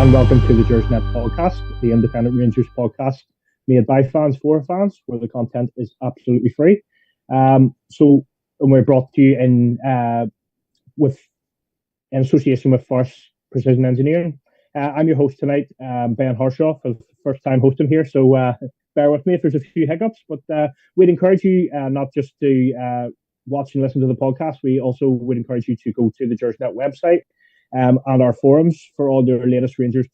and welcome to the Gersnet Podcast, the independent Rangers podcast made by fans for fans, where the content is absolutely free. And we're brought to you in association with Forrest Precision Engineering. I'm your host tonight, Ben Harshaw, for the first time hosting here, so bear with me if there's a few hiccups, but we'd encourage you not just to watch and listen to the podcast. We also would encourage you to go to the Gersnet website and our forums for all your latest Rangers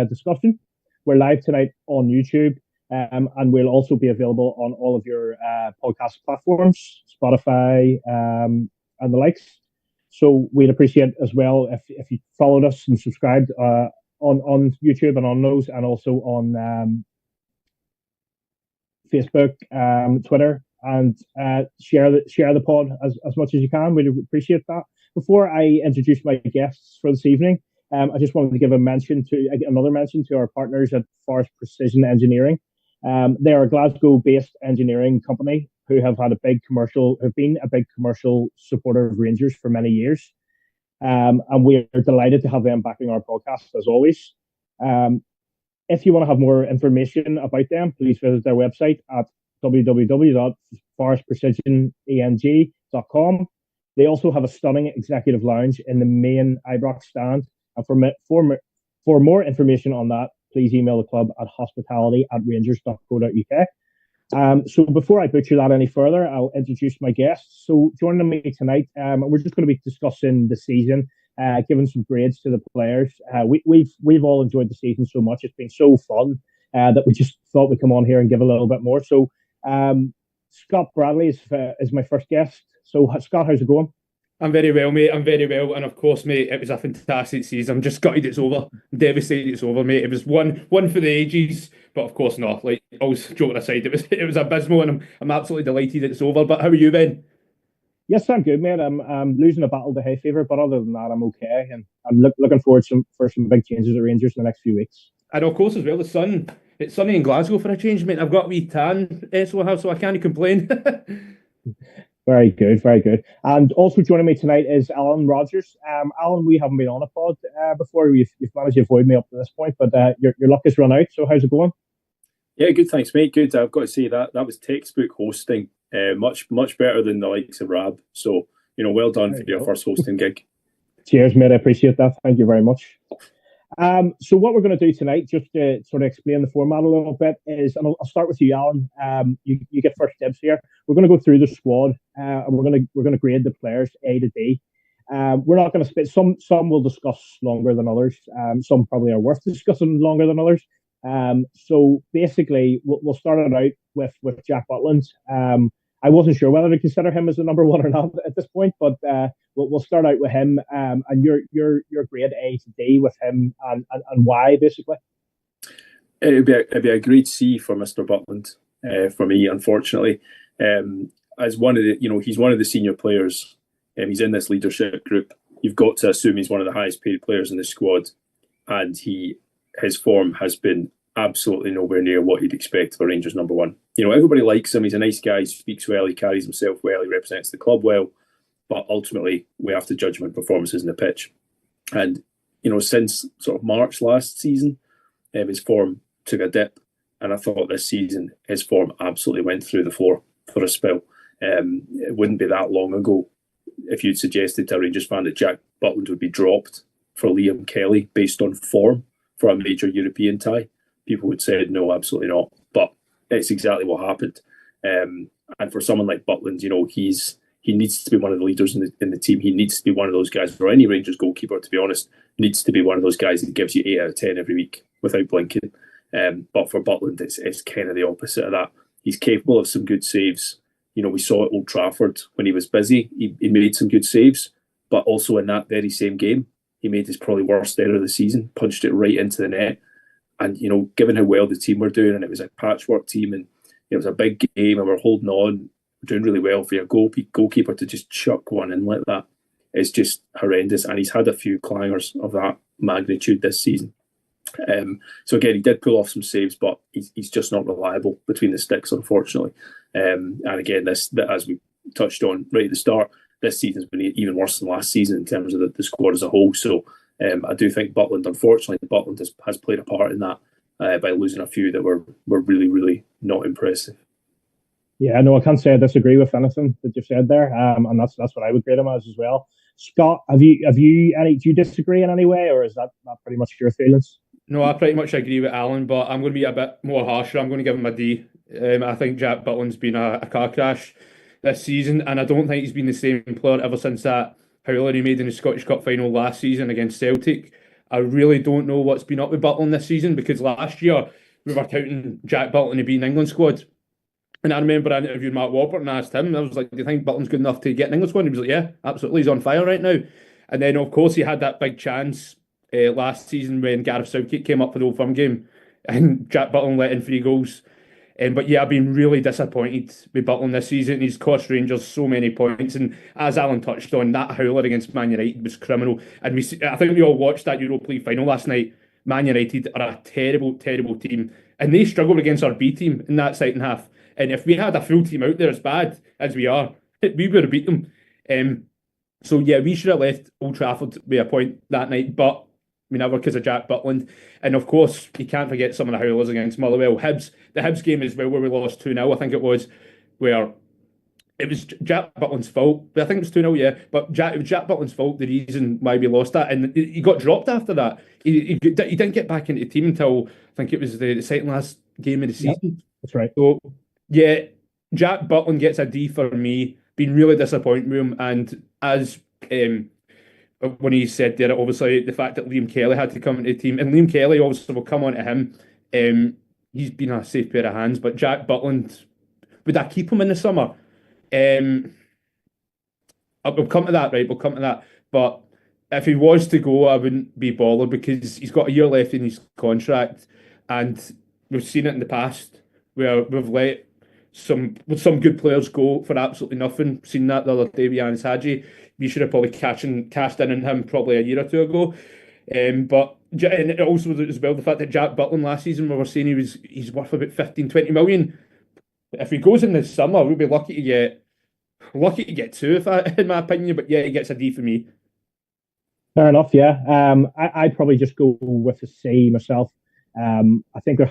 discussion. We're live tonight on YouTube, and we'll also be available on all of your podcast platforms, Spotify, and the likes. So we'd appreciate as well if you followed us and subscribed on YouTube and on those, and also on Facebook, Twitter, and share the pod as much as you can. We'd appreciate that. Before I introduce my guests for this evening, I just wanted to give another mention to our partners at Forrest Precision Engineering. They are a Glasgow-based engineering company who have been a big commercial supporter of Rangers for many years. And we are delighted to have them backing our podcast as always. If you want to have more information about them, please visit their website at www.forestprecisioneng.com. They also have a stunning executive lounge in the main Ibrox stand. And for more information on that, please email the club at hospitality@rangers.co.uk. So before I butcher that any further, I'll introduce my guests. So joining me tonight, we're just going to be discussing the season, giving some grades to the players. We've all enjoyed the season so much; it's been so fun that we just thought we'd come on here and give a little bit more. So Scott Bradley is my first guest. So Scott, how's it going? I'm very well, mate. I'm very well. And of course, mate, it was a fantastic season. I'm just gutted it's over. I'm devastated it's over, mate. It was one for the ages, but of course not. Like, always joking aside, it was abysmal, and I'm absolutely delighted it's over. But how are you, Ben? Yes, I'm good, mate. I'm losing a battle to hay fever, but other than that, I'm okay. And I'm looking forward for some big changes at Rangers in the next few weeks. And of course, as well, it's sunny in Glasgow for a change, mate. I've got a wee tan, so I can't complain. Very good, very good. And also joining me tonight is Alan Rogers. Alan, we haven't been on a pod before. You've managed to avoid me up to this point, but your luck has run out. So how's it going? Yeah, good, thanks, mate. Good. I've got to say that was textbook hosting. Much better than the likes of Rab. So, well done for your first hosting gig. Cheers, mate. I appreciate that. Thank you very much. So what we're going to do tonight, just to sort of explain the format a little bit, is, and I'll start with you, Alan. You get first dibs here. We're going to go through the squad, and we're going to grade the players A to D. We're not going to split. Some will discuss longer than others. Some probably are worth discussing longer than others. So basically, we'll start it out with Jack Butland. I wasn't sure whether to consider him as the number one or not at this point, but we'll start out with him, and your grade A to D with him, and why, basically. It'd be a grade C for Mr. Butland for me, unfortunately. As one of the, he's one of the senior players. He's in this leadership group. You've got to assume he's one of the highest paid players in the squad, and his form has been absolutely nowhere near what you'd expect for Rangers number one. Everybody likes him. He's a nice guy. He speaks well. He carries himself well. He represents the club well. But ultimately, we have to judge him on performances in the pitch. And, since sort of March last season, his form took a dip. And I thought this season, his form absolutely went through the floor for a spell. It wouldn't be that long ago if you'd suggested to a Rangers fan that Jack Butland would be dropped for Liam Kelly based on form for a major European tie. People would say, no, absolutely not. But it's exactly what happened. And for someone like Butland, he needs to be one of the leaders in the team. He needs to be one of those guys, or any Rangers goalkeeper, to be honest, needs to be one of those guys that gives you 8 out of 10 every week without blinking. But for Butland, it's kind of the opposite of that. He's capable of some good saves. We saw at Old Trafford when he was busy, he made some good saves. But also in that very same game, he made his probably worst error of the season, punched it right into the net. And, given how well the team were doing, and it was a patchwork team, and it was a big game, and we're holding on, doing really well, for your goalkeeper to just chuck one in like that, it's just horrendous. And he's had a few clangers of that magnitude this season. So again, he did pull off some saves, but he's just not reliable between the sticks, unfortunately. And again, this, as we touched on right at the start, this season's been even worse than last season in terms of the squad as a whole. So I do think unfortunately, Butland has played a part in that by losing a few that were really, really not impressive. Yeah, no, I can't say I disagree with anything that you've said there, and that's what I would grade him as well. Scott, do you disagree in any way, or is that pretty much your feelings? No, I pretty much agree with Alan, but I'm going to be a bit more harsher. I'm going to give him a D. I think Jack Butland's been a car crash this season, and I don't think he's been the same player ever since that howler he made in the Scottish Cup final last season against Celtic. I really don't know what's been up with Butland this season, because last year we were counting Jack Butland to be in England squad. And I remember I interviewed Mark Walbert and asked him, I was like, do you think Butland's good enough to get an English squad? And he was like, yeah, absolutely, he's on fire right now. And then, of course, he had that big chance last season when Gareth Southgate came up for the Old Firm game and Jack Butland let in 3 goals. But yeah, I've been really disappointed with Butland this season. He's cost Rangers so many points. And as Alan touched on, that howler against Man United was criminal. And I think we all watched that Europa League final last night. Man United are a terrible, terrible team. And they struggled against our B team in that second half. And if we had a full team out there as bad as we are, we would have beat them. So yeah, we should have left Old Trafford with a point that night, but we never, because of Jack Butland. And of course, you can't forget some of the howlers against Motherwell. The Hibs game as well, where we lost 2-0, I think it was, where it was Jack Butland's fault. I think it was 2-0, yeah. But it was Jack Butland's fault, the reason why we lost that. And he got dropped after that. He didn't get back into the team until, I think it was the second last game of the season. Yep, that's right. So, yeah, Jack Butland gets a D for me. Been really disappointed with him. And as when he said there, obviously, the fact that Liam Kelly had to come into the team, and Liam Kelly obviously will come on to him. He's been a safe pair of hands. But Jack Butland, would I keep him in the summer? We'll come to that, right? We'll come to that. But if he was to go, I wouldn't be bothered, because he's got a year left in his contract, and we've seen it in the past where we've let some good players go for absolutely nothing. Seen that the other day with Yanis Hadji. We should have probably cashed in on him probably a year or two ago. But and it also as well the fact that Jack Butland last season, we were saying he's worth about 15-20 million. If he goes in the summer, we'll be lucky to get 2, in my opinion. But yeah, he gets a D for me. Fair enough. Yeah. I'd probably just go with a C myself. I think there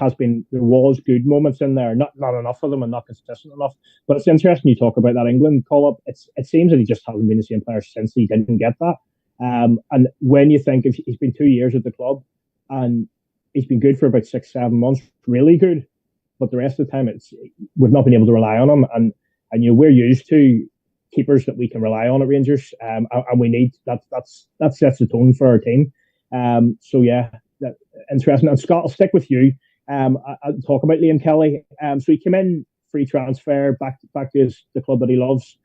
was good moments in there, not enough of them and not consistent enough. But it's interesting you talk about that England call up. It seems that he just hasn't been the same player since he didn't get that. And when you think if he's been 2 years at the club and he's been good for about 6-7 months, really good, but the rest of the time we've not been able to rely on him. And we're used to keepers that we can rely on at Rangers, and we need that sets the tone for our team. So yeah. Interesting. And Scott, I'll stick with you. I'll talk about Liam Kelly. So he came in free transfer back to the club that he loves.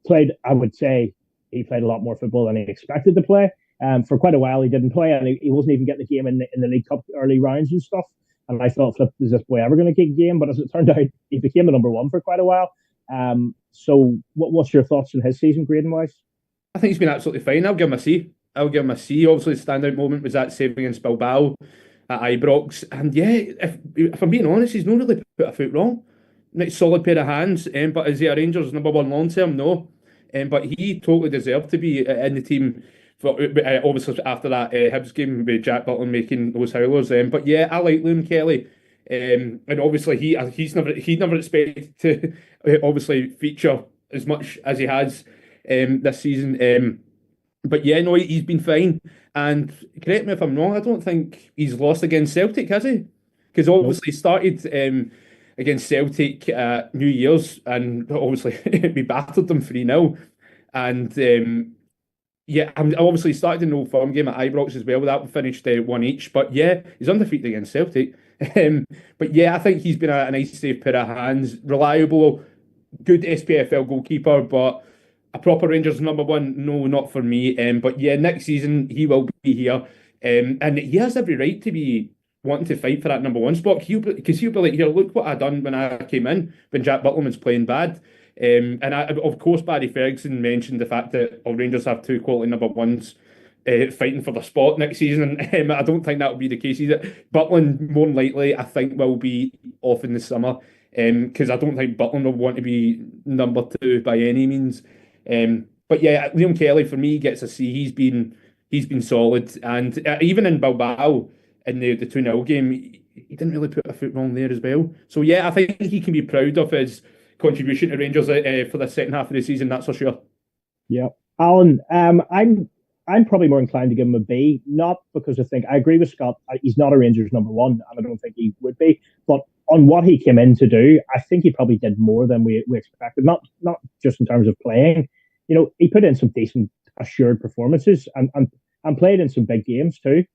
Played, I would say, he played a lot more football than he expected to play. For quite a while, he didn't play, and he wasn't even getting a game in the League Cup early rounds and stuff. And I thought, is this boy ever going to get a game? But as it turned out, he became the number 1 for quite a while. So what's your thoughts on his season grading wise? I think he's been absolutely fine. I'll give him a C. Obviously, the standout moment was that save against Bilbao at Ibrox. And yeah, if I'm being honest, he's not really put a foot wrong. Nice solid pair of hands. But is he a Rangers number 1 long term? No. But he totally deserved to be in the team. For, obviously, after that Hibs game with Jack Butland making those howlers. But yeah, I like Liam Kelly. And obviously, he's never expected to obviously feature as much as he has this season. But yeah, no, he's been fine. And correct me if I'm wrong, I don't think he's lost against Celtic, has he? Because obviously he started against Celtic New Year's, and obviously we battered them 3-0. And yeah, I obviously started in the Old Firm game at Ibrox as well. That finished 1 each. But yeah, he's undefeated against Celtic. But yeah, I think he's been a nice safe pair of hands. Reliable, good SPFL goalkeeper, but a proper Rangers number 1, no, not for me. But yeah, next season he will be here. And he has every right to be wanting to fight for that number 1 spot. Because he'll be like, here, look what I done when I came in, when Jack Butland was playing bad. And of course, Barry Ferguson mentioned the fact that our Rangers have 2 quality number 1s fighting for the spot next season. I don't think that will be the case either. Butland, more than likely, I think, will be off in the summer. Because I don't think Butland will want to be number 2 by any means. But yeah, Liam Kelly for me gets a C. he's been solid. And even in Bilbao, in the 2-0 game, he didn't really put a foot wrong there as well. So yeah, I think he can be proud of his contribution to Rangers for the second half of the season, that's for sure. Yeah. Alan, I'm probably more inclined to give him a B, not because I agree with Scott, he's not a Rangers number one, and I don't think he would be, but on what he came in to do, I think he probably did more than we expected, not just in terms of playing. He put in some decent, assured performances and played in some big games too.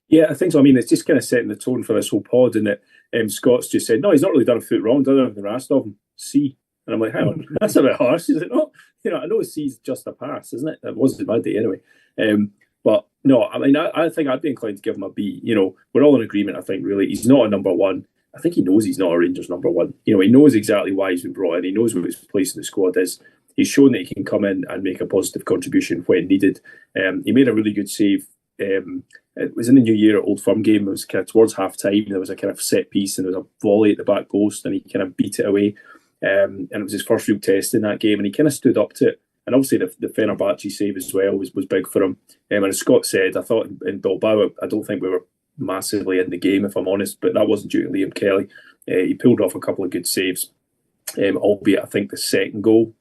Yeah, I think so. I mean, it's just kind of setting the tone for this whole pod, and that Scott's just said, no, he's not really done a foot wrong, done the rest of them. C. And I'm like, hang on, that's a bit harsh, is it not? I know C's just a pass, isn't it? It wasn't my day anyway. But no, I mean, I think I'd be inclined to give him a B. We're all in agreement, I think, really. He's not a number one. I think he knows he's not a Rangers number one. He knows exactly why he's been brought in. He knows what his place in the squad is. He's shown that he can come in and make a positive contribution when needed. He made a really good save. It was in the New Year at Old Firm game. It was kind of towards half time. There was a kind of set piece and there was a volley at the back post and he kind of beat it away. And it was his first real test in that game, and he kind of stood up to it. And obviously the Fenerbahce save as well was big for him. And as Scott said, I thought in Bilbao, I don't think we were massively in the game, if I'm honest, but that wasn't due to Liam Kelly. He pulled off a couple of good saves, albeit I think the second goal,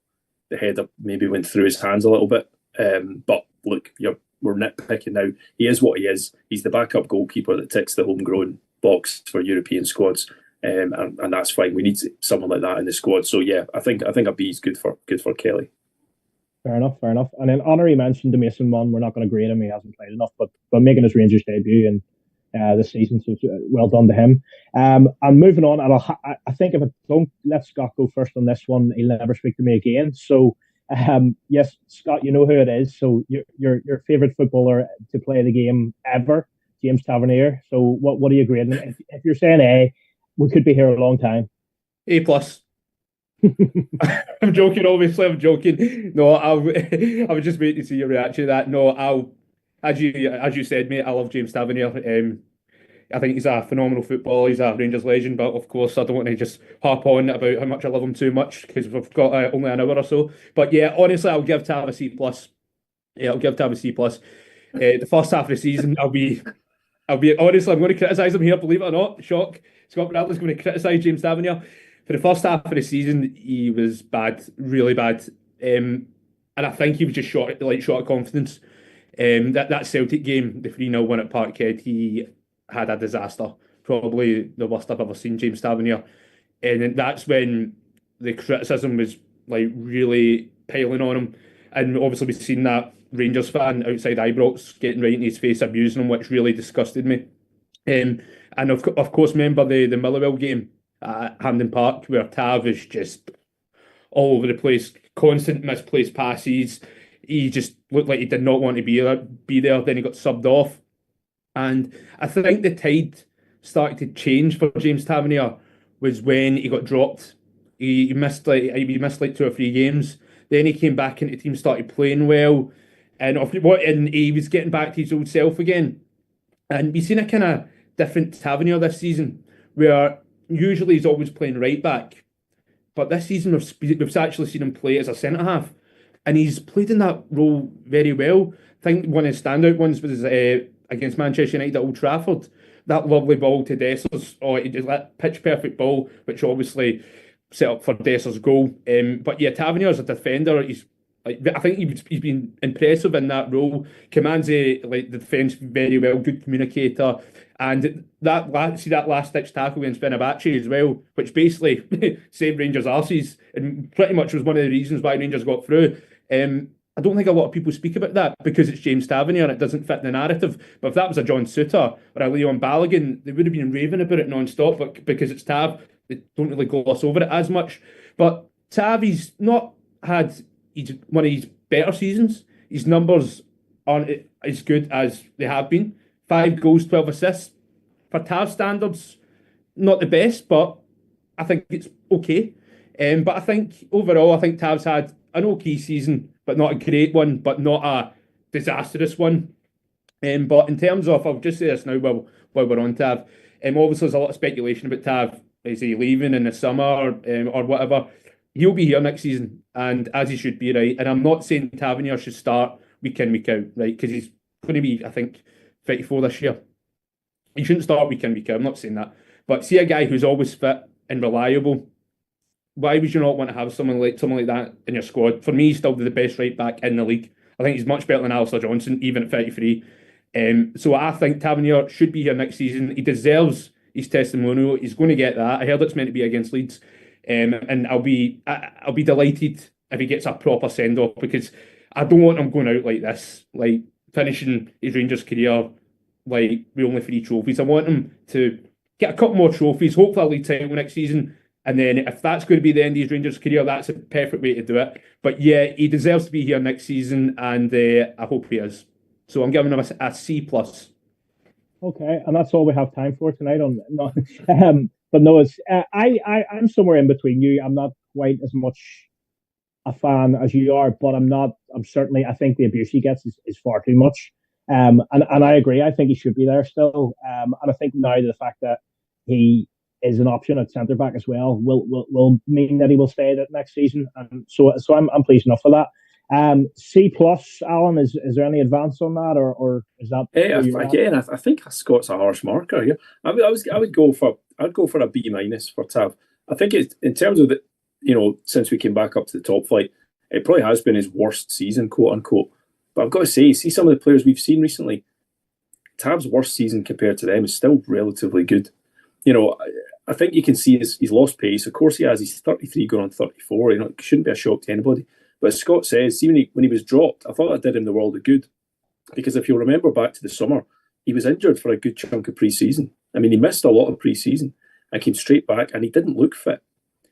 the header maybe went through his hands a little bit. But look, we're nitpicking now. He is what he is. He's the backup goalkeeper that ticks the homegrown box for European squads. And that's fine. We need someone like that in the squad. So yeah, I think a B is good for Kelly. Fair enough. And then honorary mention to Mason Munn. We're not going to grade him; he hasn't played enough, but making his Rangers debut in this season, so well done to him. And moving on, and I think if I don't let Scott go first on this one, he'll never speak to me again. So yes, Scott, you know who it is. So your favourite footballer to play the game ever, James Tavernier. So what are you grading? If you're saying A, we could be here a long time. A+. I'm joking, obviously. I'm joking. No, I was just waiting to see your reaction to that. No, as you said, mate, I love James Tavernier. I think he's a phenomenal footballer. He's a Rangers legend, but of course, I don't want to just harp on about how much I love him too much because we've got only an hour or so. But yeah, honestly, I'll give Tav a C+. Yeah, I'll give Tav a C+. The first half of the season, I'll be honestly, I'm going to criticise him here, believe it or not. Shock. Scott Bradley's going to criticise James Tavernier. For the first half of the season, he was bad, really bad. And I think he was just short of confidence. That Celtic game, the 3-0 win at Parkhead, he had a disaster. Probably the worst I've ever seen James Tavernier. And that's when the criticism was really piling on him. And obviously we've seen that Rangers fan outside Ibrox getting right in his face, abusing him, which really disgusted me. And of course, remember the Motherwell game at Hampden Park where Tav is just all over the place, constant misplaced passes. He just looked like he did not want to be there. Then he got subbed off. And I think the tide started to change for James Tavernier was when he got dropped. He missed 2 or 3 games. Then he came back into the team, started playing well, and he was getting back to his old self again. And we've seen a kind of different Tavernier this season, where usually he's always playing right back, but this season we've actually seen him play as a centre half, and he's played in that role very well. I think one of his standout ones was against Manchester United at Old Trafford. That lovely ball to Dessers, that pitch perfect ball, which obviously set up for Dessers' goal. But yeah, Tavernier as a defender, I think he's been impressive in that role. Commands the defence very well, good communicator, and that last ditch tackle against Fenerbahce as well, which basically saved Rangers' arses, and pretty much was one of the reasons why Rangers got through. I don't think a lot of people speak about that because it's James Tavernier and it doesn't fit in the narrative. But if that was a John Suter or a Leon Balogun, they would have been raving about it non-stop. But because it's Tav, they don't really gloss over it as much. But Tav, he's not had one of his better seasons. His numbers aren't as good as they have been. 5 goals, 12 assists. For Tav standards, not the best, but I think it's okay. But I think overall, Tav's had an okay season, but not a great one, but not a disastrous one. But in terms of, I'll just say this now while we're on Tav. Obviously, there's a lot of speculation about Tav. Is he leaving in the summer or whatever? He'll be here next season, and as he should be, right? And I'm not saying Tavernier should start week in, week out, right? Because he's going to be, I think, 34 this year. He shouldn't start week in, week out. I'm not saying that. But see a guy who's always fit and reliable, why would you not want to have someone like that in your squad? For me, he's still the best right back in the league. I think he's much better than Alistair Johnson, even at 33. So I think Tavernier should be here next season. He deserves his testimonial. He's going to get that. I heard it's meant to be against Leeds, and I'll be delighted if he gets a proper send off, because I don't want him going out like this, like finishing his Rangers career like with only 3 trophies. I want him to get a couple more trophies, hopefully a league title next season. And then if that's going to be the end of his Rangers career, that's a perfect way to do it. But yeah, he deserves to be here next season, and I hope he is. So I'm giving him a C+. Okay, and that's all we have time for tonight. But no, it's I'm somewhere in between you. I'm not quite as much a fan as you are, but I'm certainly, I think the abuse he gets is far too much. And I agree. I think he should be there still. And I think now the fact that he is an option at centre back as well will mean that he will stay that next season. And so I'm pleased enough for that. C+, Alan, is there any advance on that, or is that? Again, I think Scott's a harsh marker here. I'd go for a B- for Tav. I think it's, in terms of since we came back up to the top flight, it probably has been his worst season, quote unquote. But I've got to say, see some of the players we've seen recently, Tav's worst season compared to them is still relatively good. I think you can see he's lost pace. Of course he has. He's 33 going on 34. It shouldn't be a shock to anybody. But as Scott says, even when he was dropped, I thought that did him the world of good. Because if you'll remember back to the summer, he was injured for a good chunk of pre-season. I mean, he missed a lot of pre-season and came straight back, and he didn't look fit.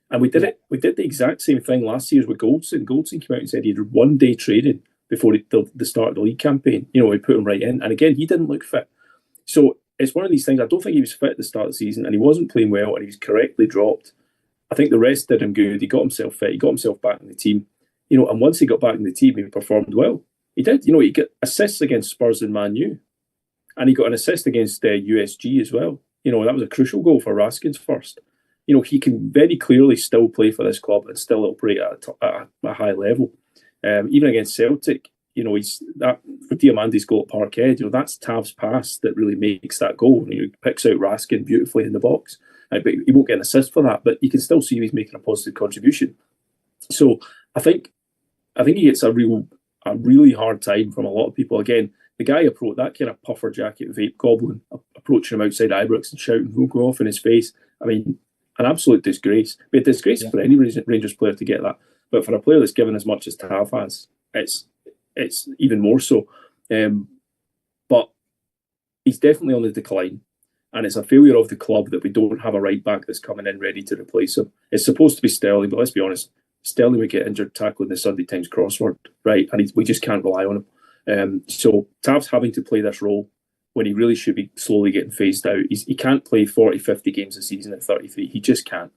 And we did the exact same thing last year with Goldson. Goldson came out and said he had 1 day training before the start of the league campaign. We put him right in. And again, he didn't look fit. So it's one of these things. I don't think he was fit at the start of the season, and he wasn't playing well, and he was correctly dropped. I think the rest did him good. He got himself fit. He got himself back in the team. And once he got back in the team, he performed well. He did. He got assists against Spurs and Man U, and he got an assist against USG as well. That was a crucial goal for Raskin's first. He can very clearly still play for this club and still operate at a high level. Even against Celtic, he's that for Diamandi's goal at Parkhead. That's Tav's pass that really makes that goal. He picks out Raskin beautifully in the box. But he won't get an assist for that, but you can still see he's making a positive contribution. So I think he gets a really hard time from a lot of people. Again, the guy approached that kind of puffer jacket vape goblin, approaching him outside Ibrox and shouting, "Who'll go off in his face?" I mean, an absolute disgrace. But a disgrace for any Rangers player to get that. But for a player that's given as much as Tav has, it's even more so. But he's definitely on the decline. And it's a failure of the club that we don't have a right back that's coming in ready to replace him. It's supposed to be Sterling, but let's be honest, Sterling would get injured tackling the Sunday Times crossword, right? And we just can't rely on him. So Tav's having to play this role when he really should be slowly getting phased out. He can't play 40, 50 games a season at 33. He just can't.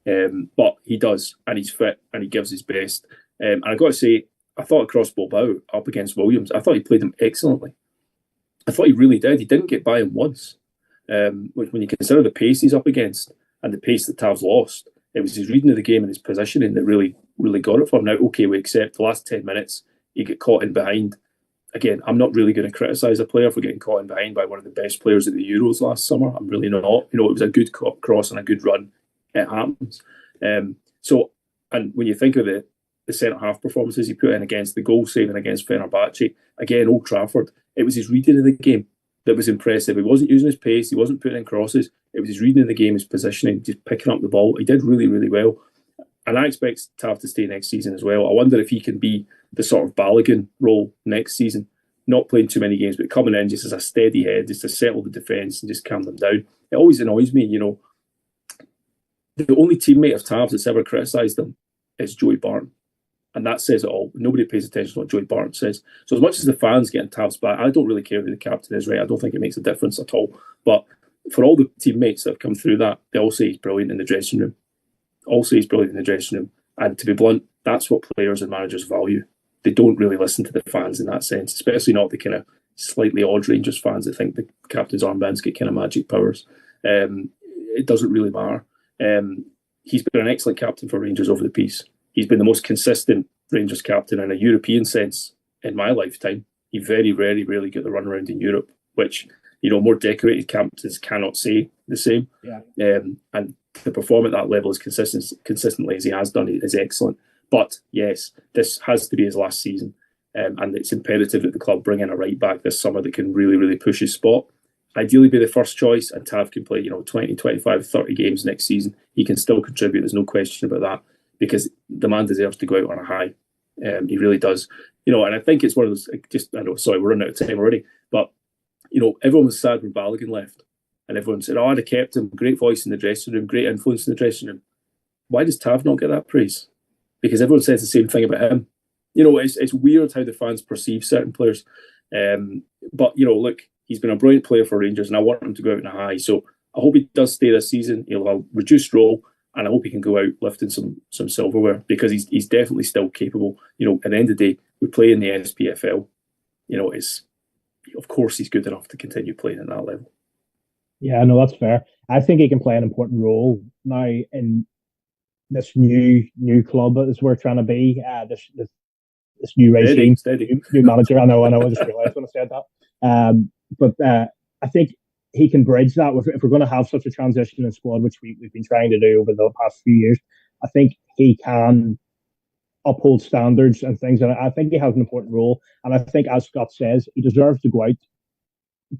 But he does, and he's fit, and he gives his best. And I've got to say, I thought across Bilbao up against Williams, I thought he played him excellently. I thought he really did. He didn't get by him once. When you consider the pace he's up against and the pace that Tav's lost, it was his reading of the game and his positioning that really, really got it for him. Now, okay, we accept the last 10 minutes, he get caught in behind. Again, I'm not really going to criticise a player for getting caught in behind by one of the best players at the Euros last summer. I'm really not. It was a good cross and a good run. It happens. And when you think of the centre-half performances he put in against the goal saving against Fenerbahce, again, Old Trafford, it was his reading of the game that was impressive. He wasn't using his pace. He wasn't putting in crosses. It was his reading of the game, his positioning, just picking up the ball. He did really, really well. And I expect Tav to stay next season as well. I wonder if he can be the sort of Balogun role next season, not playing too many games, but coming in just as a steady head, just to settle the defence and just calm them down. It always annoys me, the only teammate of Tav's that's ever criticised him is Joey Barton. And that says it all. Nobody pays attention to what Joey Barton says. So as much as the fans getting Tav's back, I don't really care who the captain is, right? I don't think it makes a difference at all. But for all the teammates that have come through that, they all say he's brilliant in the dressing room. And to be blunt, that's what players and managers value. They don't really listen to the fans in that sense, especially not the kind of slightly odd Rangers fans that think the captain's armbands get kind of magic powers. It doesn't really matter. He's been an excellent captain for Rangers over the piece. He's been the most consistent Rangers captain in a European sense in my lifetime. He very, very rarely got the run around in Europe, which, more decorated captains cannot say the same. Yeah. And to perform at that level as consistently as he has done is excellent. But yes, this has to be his last season. And it's imperative that the club bring in a right back this summer that can really, really push his spot. Ideally be the first choice, and Tav can play, 20, 25, 30 games next season. He can still contribute. There's no question about that, because the man deserves to go out on a high. He really does. And I think it's one of those, sorry, we're running out of time already, but, everyone was sad when Balogun left. And everyone said, I'd have kept him. Great voice in the dressing room, great influence in the dressing room. Why does Tav not get that praise? Because everyone says the same thing about him. It's weird how the fans perceive certain players. But, look, he's been a brilliant player for Rangers, and I want him to go out in a high. So I hope he does stay this season. He'll have a reduced role, and I hope he can go out lifting some silverware, because he's definitely still capable. At the end of the day, we play in the SPFL. Of course he's good enough to continue playing at that level. Yeah, no, that's fair. I think he can play an important role now in this new club as we're trying to be. This new regime, new manager. I know. I just realised when I said that. But I think he can bridge that. If we're going to have such a transition in squad, which we've been trying to do over the past few years, I think he can uphold standards and things. And I think he has an important role. And I think, as Scott says, he deserves to go out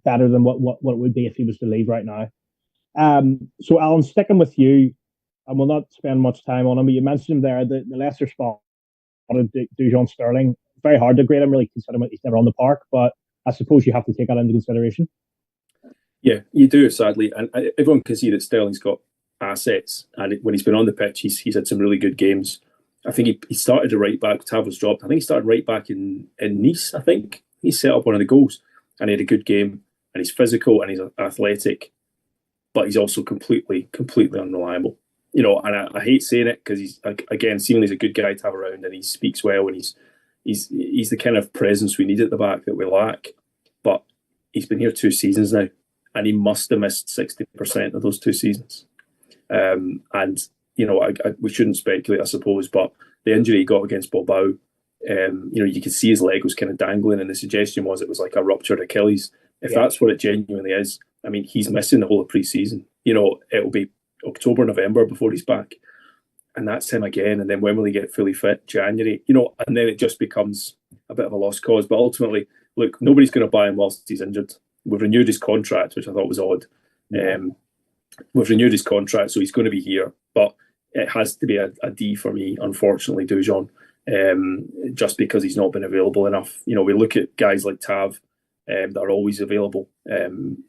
better than what it would be if he was to leave right now. So, Alan, sticking with you, and we'll not spend much time on him, but you mentioned him there, the lesser spot of Dujon Sterling. Very hard to grade him, really, considering he's never on the park, but I suppose you have to take that into consideration. Yeah, you do, sadly. And everyone can see that Sterling's got assets, and when he's been on the pitch, he's had some really good games. I think he started at right back. Tav was dropped. I think he started right back in Nice, I think. He set up one of the goals, and he had a good game, and he's physical and he's athletic, but he's also completely unreliable. And I hate saying it, because he's, again, seemingly he's a good guy to have around, and he speaks well, and he's the kind of presence we need at the back that we lack. But he's been here 2 seasons now, and he must have missed 60% of those 2 seasons. We shouldn't speculate, I suppose, but the injury he got against Bilbao, you could see his leg was kind of dangling, and the suggestion was it was like a ruptured Achilles. If that's what it genuinely is, I mean, he's missing the whole of pre-season. It'll be October, November before he's back, and that's him again. And then when will he get fully fit? January, and then it just becomes a bit of a lost cause. But ultimately, look, nobody's going to buy him whilst he's injured. We've renewed his contract, which I thought was odd. We've renewed his contract, so he's going to be here, but it has to be a D for me, unfortunately, Dujon, just because he's not been available enough. We look at guys like Tav that are always available, and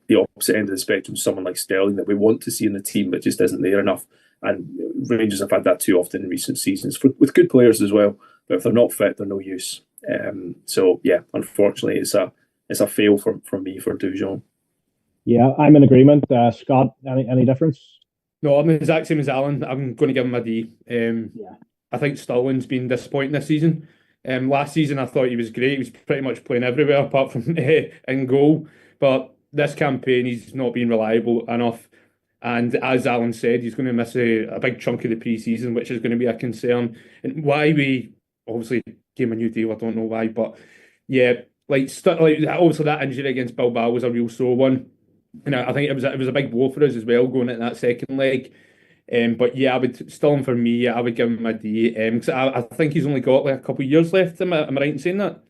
the opposite end of the spectrum, someone like Sterling that we want to see in the team but just isn't there enough. And Rangers have had that too often in recent seasons with good players as well. But if they're not fit, they're no use. So yeah, unfortunately, it's a fail from me for Dujon. Yeah, I'm in agreement. Scott, any difference? No, I'm the exact same as Alan. I'm going to give him a D. I think Sterling's been disappointing this season. Last season, I thought he was great. He was pretty much playing everywhere apart from in goal. But this campaign, he's not been reliable enough. And as Alan said, he's going to miss a big chunk of the pre-season, which is going to be a concern. And why we obviously came a new deal, I don't know why. But yeah, obviously that injury against Bilbao was a real sore one. And I think it was a big blow for us as well, going at that second leg. But yeah, Sterling for me, I would give him a D. Because I think he's only got like a couple of years left. Am I right in saying that?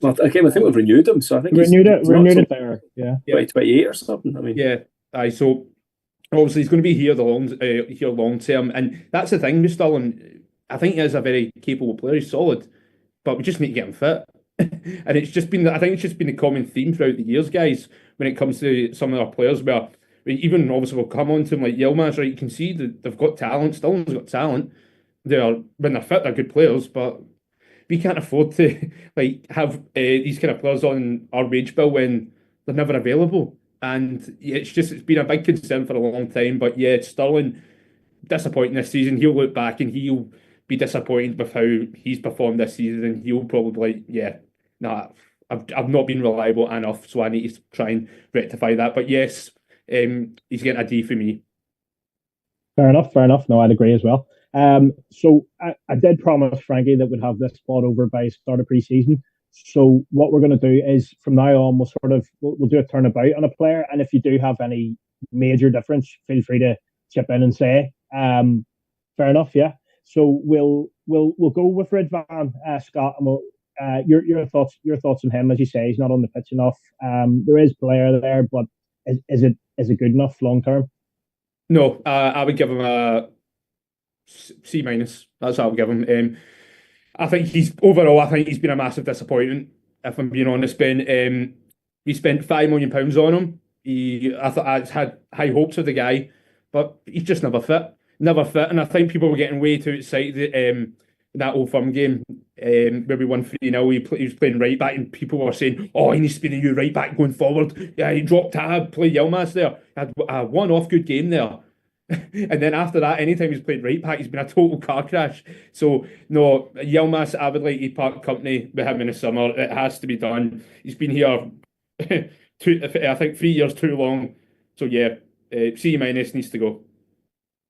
Well, again, I think we've renewed him, so I think renewed it there. Yeah, 2028 or something. I mean, yeah. So obviously he's going to be here long term, and that's the thing with Sterling. I think he is a very capable player. He's solid, but we just need to get him fit. And I think it's just been a common theme throughout the years, guys, when it comes to some of our players. Where even obviously we'll come on to him like Yilmaz, right? You can see that they've got talent. Sterling's got talent. When they're fit, they're good players, but we can't afford to have these kind of players on our wage bill when they're never available. And it's been a big concern for a long time. But yeah, Sterling, disappointing this season. He'll look back and he'll be disappointed with how he's performed this season, and he'll probably I've not been reliable enough, so I need to try and rectify that. But yes, he's getting a D for me. Fair enough. No, I'd agree as well. So I did promise Frankie that we'd have this spot over by start of pre-season. So what we're going to do is from now on, we'll do a turnabout on a player, and if you do have any major difference, feel free to chip in and say. Fair enough, yeah. So we'll go with Ridvan, Scott, and we'll your thoughts on him. As you say, he's not on the pitch enough. There is player there, but is it good enough long term? No, I would give him a C minus. That's what I would give him. I think he's been a massive disappointment. If I'm being honest, Ben, we spent £5 million on him. I thought I had high hopes of the guy, but he's just never fit. And I think people were getting way too excited that Old Firm game where we won 3-0. He was playing right back, and people were saying, "Oh, he needs to be the new right back going forward." Yeah, he dropped Tab, played Yilmaz there. He had a one-off good game there. And then after that, anytime he's played right back, he's been a total car crash. So, no, Yilmaz, I would like to part company with him in the summer. It has to be done. He's been here, I think, 3 years too long. So, yeah, C minus needs to go.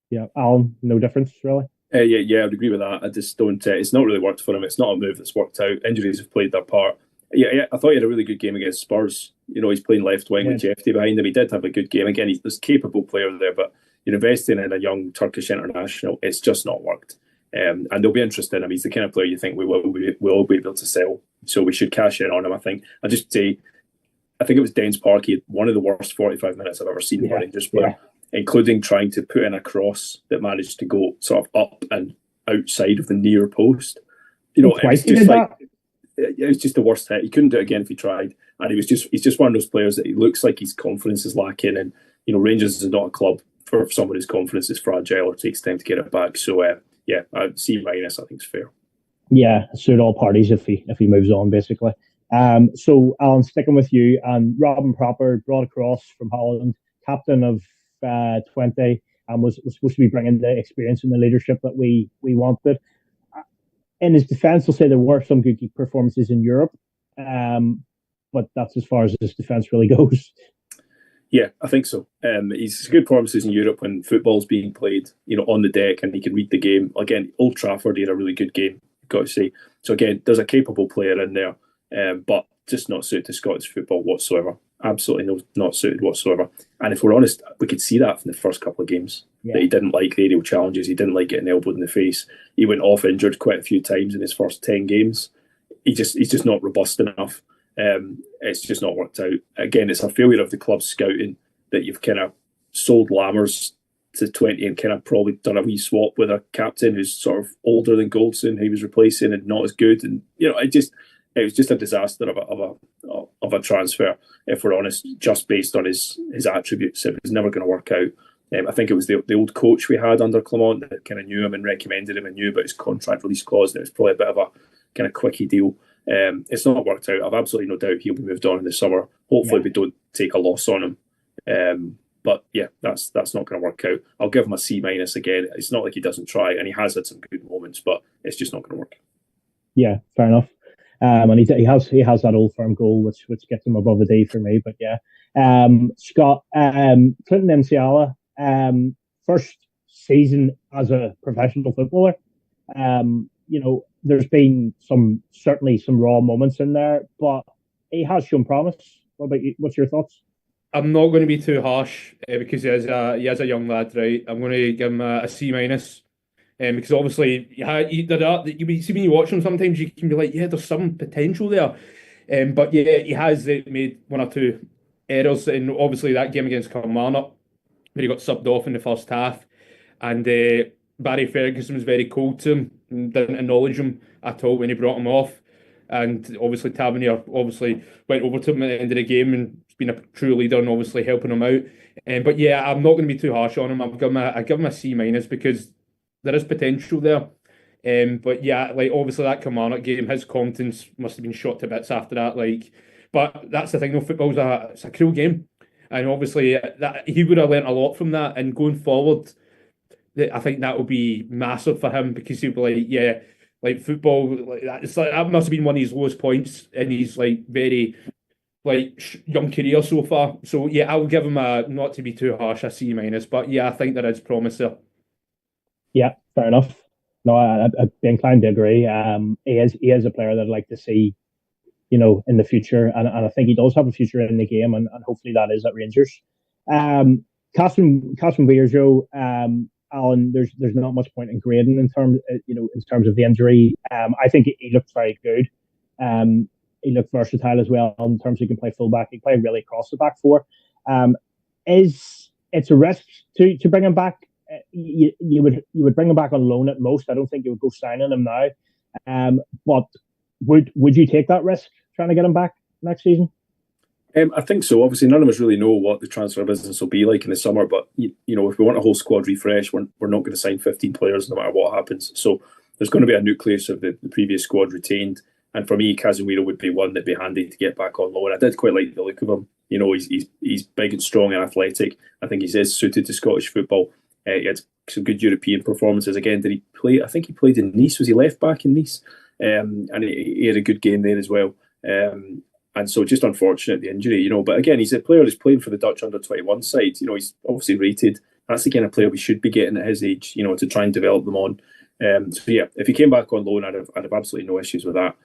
Yeah, Alan, no difference, really? Yeah, I'd agree with that. I just don't. It's not really worked for him. It's not a move that's worked out. Injuries have played their part. Yeah, I thought he had a really good game against Spurs. He's playing left wing with Jefty behind him. He did have a good game. Again, there's a capable player there, but investing in a young Turkish international, it's just not worked. And they'll be interested in him. He's the kind of player you think we will be able to sell. So we should cash in on him, I think. I think it was Dens Park. He had one of the worst 45 minutes I've ever seen a Rangers player, including trying to put in a cross that managed to go sort of up and outside of the near post. It's just like it was just the worst hit. He couldn't do it again if he tried. And he's just one of those players that he looks like his confidence is lacking. And Rangers is not a club for someone whose confidence is fragile or takes time to get it back. So C minus I think is fair. Yeah, suit all parties if he moves on basically. So Alan, sticking with you, and Robin Proper brought across from Holland, captain of 20, and was supposed to be bringing the experience and the leadership that we wanted. In his defence, I'll say there were some good performances in Europe, but that's as far as his defence really goes. Yeah, I think so. He's good performances in Europe when football's being played, on the deck, and he can read the game. Again, Old Trafford, he had a really good game, got to say. So again, there's a capable player in there, but just not suited to Scottish football whatsoever. Absolutely not suited whatsoever. And if we're honest, we could see that from the first couple of games. Yeah. That he didn't like the aerial challenges. He didn't like getting elbowed in the face. He went off injured quite a few times in his first 10 games. He's just not robust enough. It's just not worked out. Again, it's a failure of the club's scouting that you've kind of sold Lammers to 20 and kind of probably done a wee swap with a captain who's sort of older than Goldson, who he was replacing, and not as good. And it was just a disaster of a transfer, if we're honest, just based on his attributes. It was never going to work out. I think it was the old coach we had under Clement that kind of knew him and recommended him and knew about his contract release clause, and it was probably a bit of a kind of quickie deal. It's not worked out. I've absolutely no doubt he'll be moved on in the summer. Hopefully we don't take a loss on him. But yeah, that's not going to work out. I'll give him a C minus again. It's not like he doesn't try, and he has had some good moments, but it's just not going to work. Yeah, fair enough. And he has that Old Firm goal, which gets him above a D for me. But yeah, Scott, Clinton Msiala, first season as a professional footballer. There's been certainly some raw moments in there, but he has shown promise. What about you? What's your thoughts? I'm not going to be too harsh because he is a young lad, right? I'm going to give him a C minus. Because obviously, you see when you watch him, sometimes you can be like, yeah, there's some potential there. But yeah, he has made one or two errors. And obviously, that game against Kilmarnock, where he got subbed off in the first half. And Barry Ferguson was very cold to him and didn't acknowledge him at all when he brought him off. And obviously, Tavernier went over to him at the end of the game and has been a true leader and obviously helping him out. But yeah, I'm not going to be too harsh on him. I give him a C minus because there is potential there. But yeah, obviously that Kilmarnock game, his confidence must have been shot to bits after that. But that's the thing, though, football's it's a cruel game. And obviously that he would have learnt a lot from that. And going forward, I think that will be massive for him because he'll be football, that must have been one of his lowest points in his very young career so far. So yeah, I'll give him not to be too harsh, a C minus. But yeah, I think there is promise there. Yeah, Fair enough. No, I'd be inclined to agree. He is a player that I'd like to see, in the future, and I think he does have a future in the game, and hopefully that is at Rangers. Catherine Virgil, Alan, there's not much point in grading in terms of the injury. I think he looked very good. He looked versatile as well in terms of he can play fullback. He played really across the back four. It's a risk to bring him back. You would bring him back on loan at most. I don't think you would go signing him now. But would you take that risk trying to get him back next season? I think so. Obviously, none of us really know what the transfer business will be like in the summer. But if we want a whole squad refresh, we're not going to sign 15 players no matter what happens. So there's going to be a nucleus of the previous squad retained. And for me, Casemiro would be one that'd be handy to get back on loan. I did quite like the look of him. He's big and strong and athletic. I think he is suited to Scottish football. He had some good European performances. Again, did he play? I think he played in Nice. Was he left back in Nice? And he had a good game there as well. And so just unfortunate the injury, But again, he's a player who's playing for the Dutch under-21 side. He's obviously rated. That's the kind of player we should be getting at his age, to try and develop them on. So yeah, if he came back on loan, I'd have absolutely no issues with that,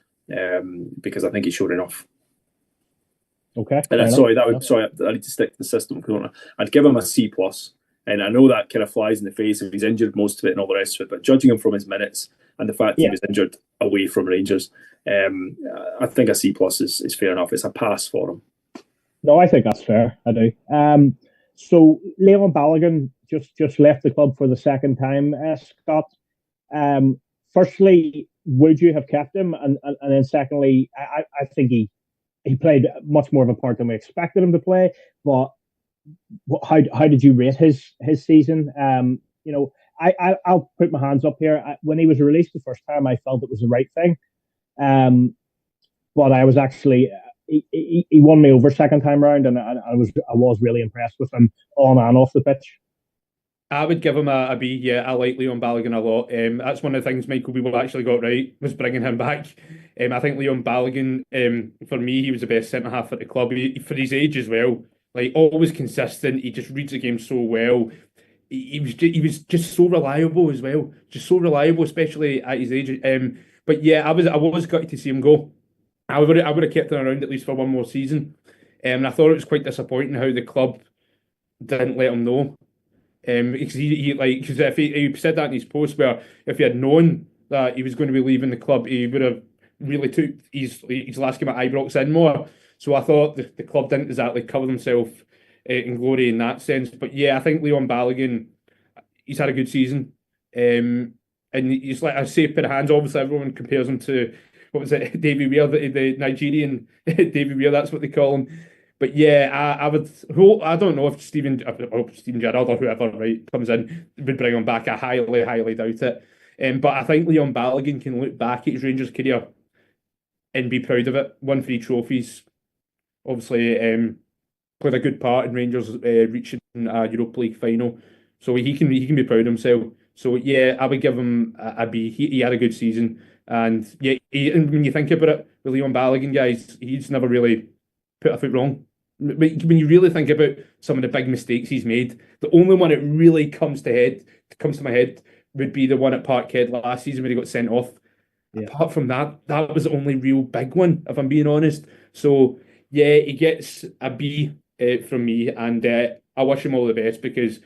because I think he showed enough. Okay. And I need to stick to the system. I'd give him a C+. And I know that kind of flies in the face if he's injured most of it and all the rest of it. But judging him from his minutes and the fact he was injured away from Rangers, I think a C+ is fair enough. It's a pass for him. No, I think that's fair. I do. So Leon Balogun just left the club for the second time, Scott. Firstly, would you have kept him? And then secondly, I think he played much more of a part than we expected him to play. But how did you rate his season? I'll put my hands up here. When he was released the first time, I felt it was the right thing. But I was actually he won me over second time round, and I was really impressed with him on and off the pitch. I would give him a B. Yeah, I like Leon Balogun a lot. That's one of the things Michael Beale actually got right, was bringing him back. I think Leon Balogun, for me, he was the best centre half at the club for his age as well. Like, always consistent. He just reads the game so well. He was just so reliable as well. Just so reliable, especially at his age. But yeah, I was gutted to see him go. I would have kept him around at least for one more season. And I thought it was quite disappointing how the club didn't let him know. Because because if he said that in his post, where if he had known that he was going to be leaving the club, he would have really took his last game at Ibrox in more. So I thought the club didn't exactly cover themselves in glory in that sense. But yeah, I think Leon Balogun, he's had a good season. And he's like a safe pair of hands. Obviously, everyone compares him to, what was it, Davy Weir, the Nigerian Davy Weir, that's what they call him. But yeah, I don't know if Steven Gerrard or whoever comes in would bring him back. I highly, highly doubt it. But I think Leon Balogun can look back at his Rangers career and be proud of it. Won 3 trophies. Obviously, played a good part in Rangers reaching a Europa League final. So he can be proud of himself. So yeah, I would give him a B. He had a good season. And yeah, and when you think about it, with Leon Balogun, guys, he's never really put a foot wrong. When you really think about some of the big mistakes he's made, the only one that really comes to my head would be the one at Parkhead last season when he got sent off. Yeah. Apart from that was the only real big one, if I'm being honest. So yeah, he gets a B from me, and I wish him all the best, because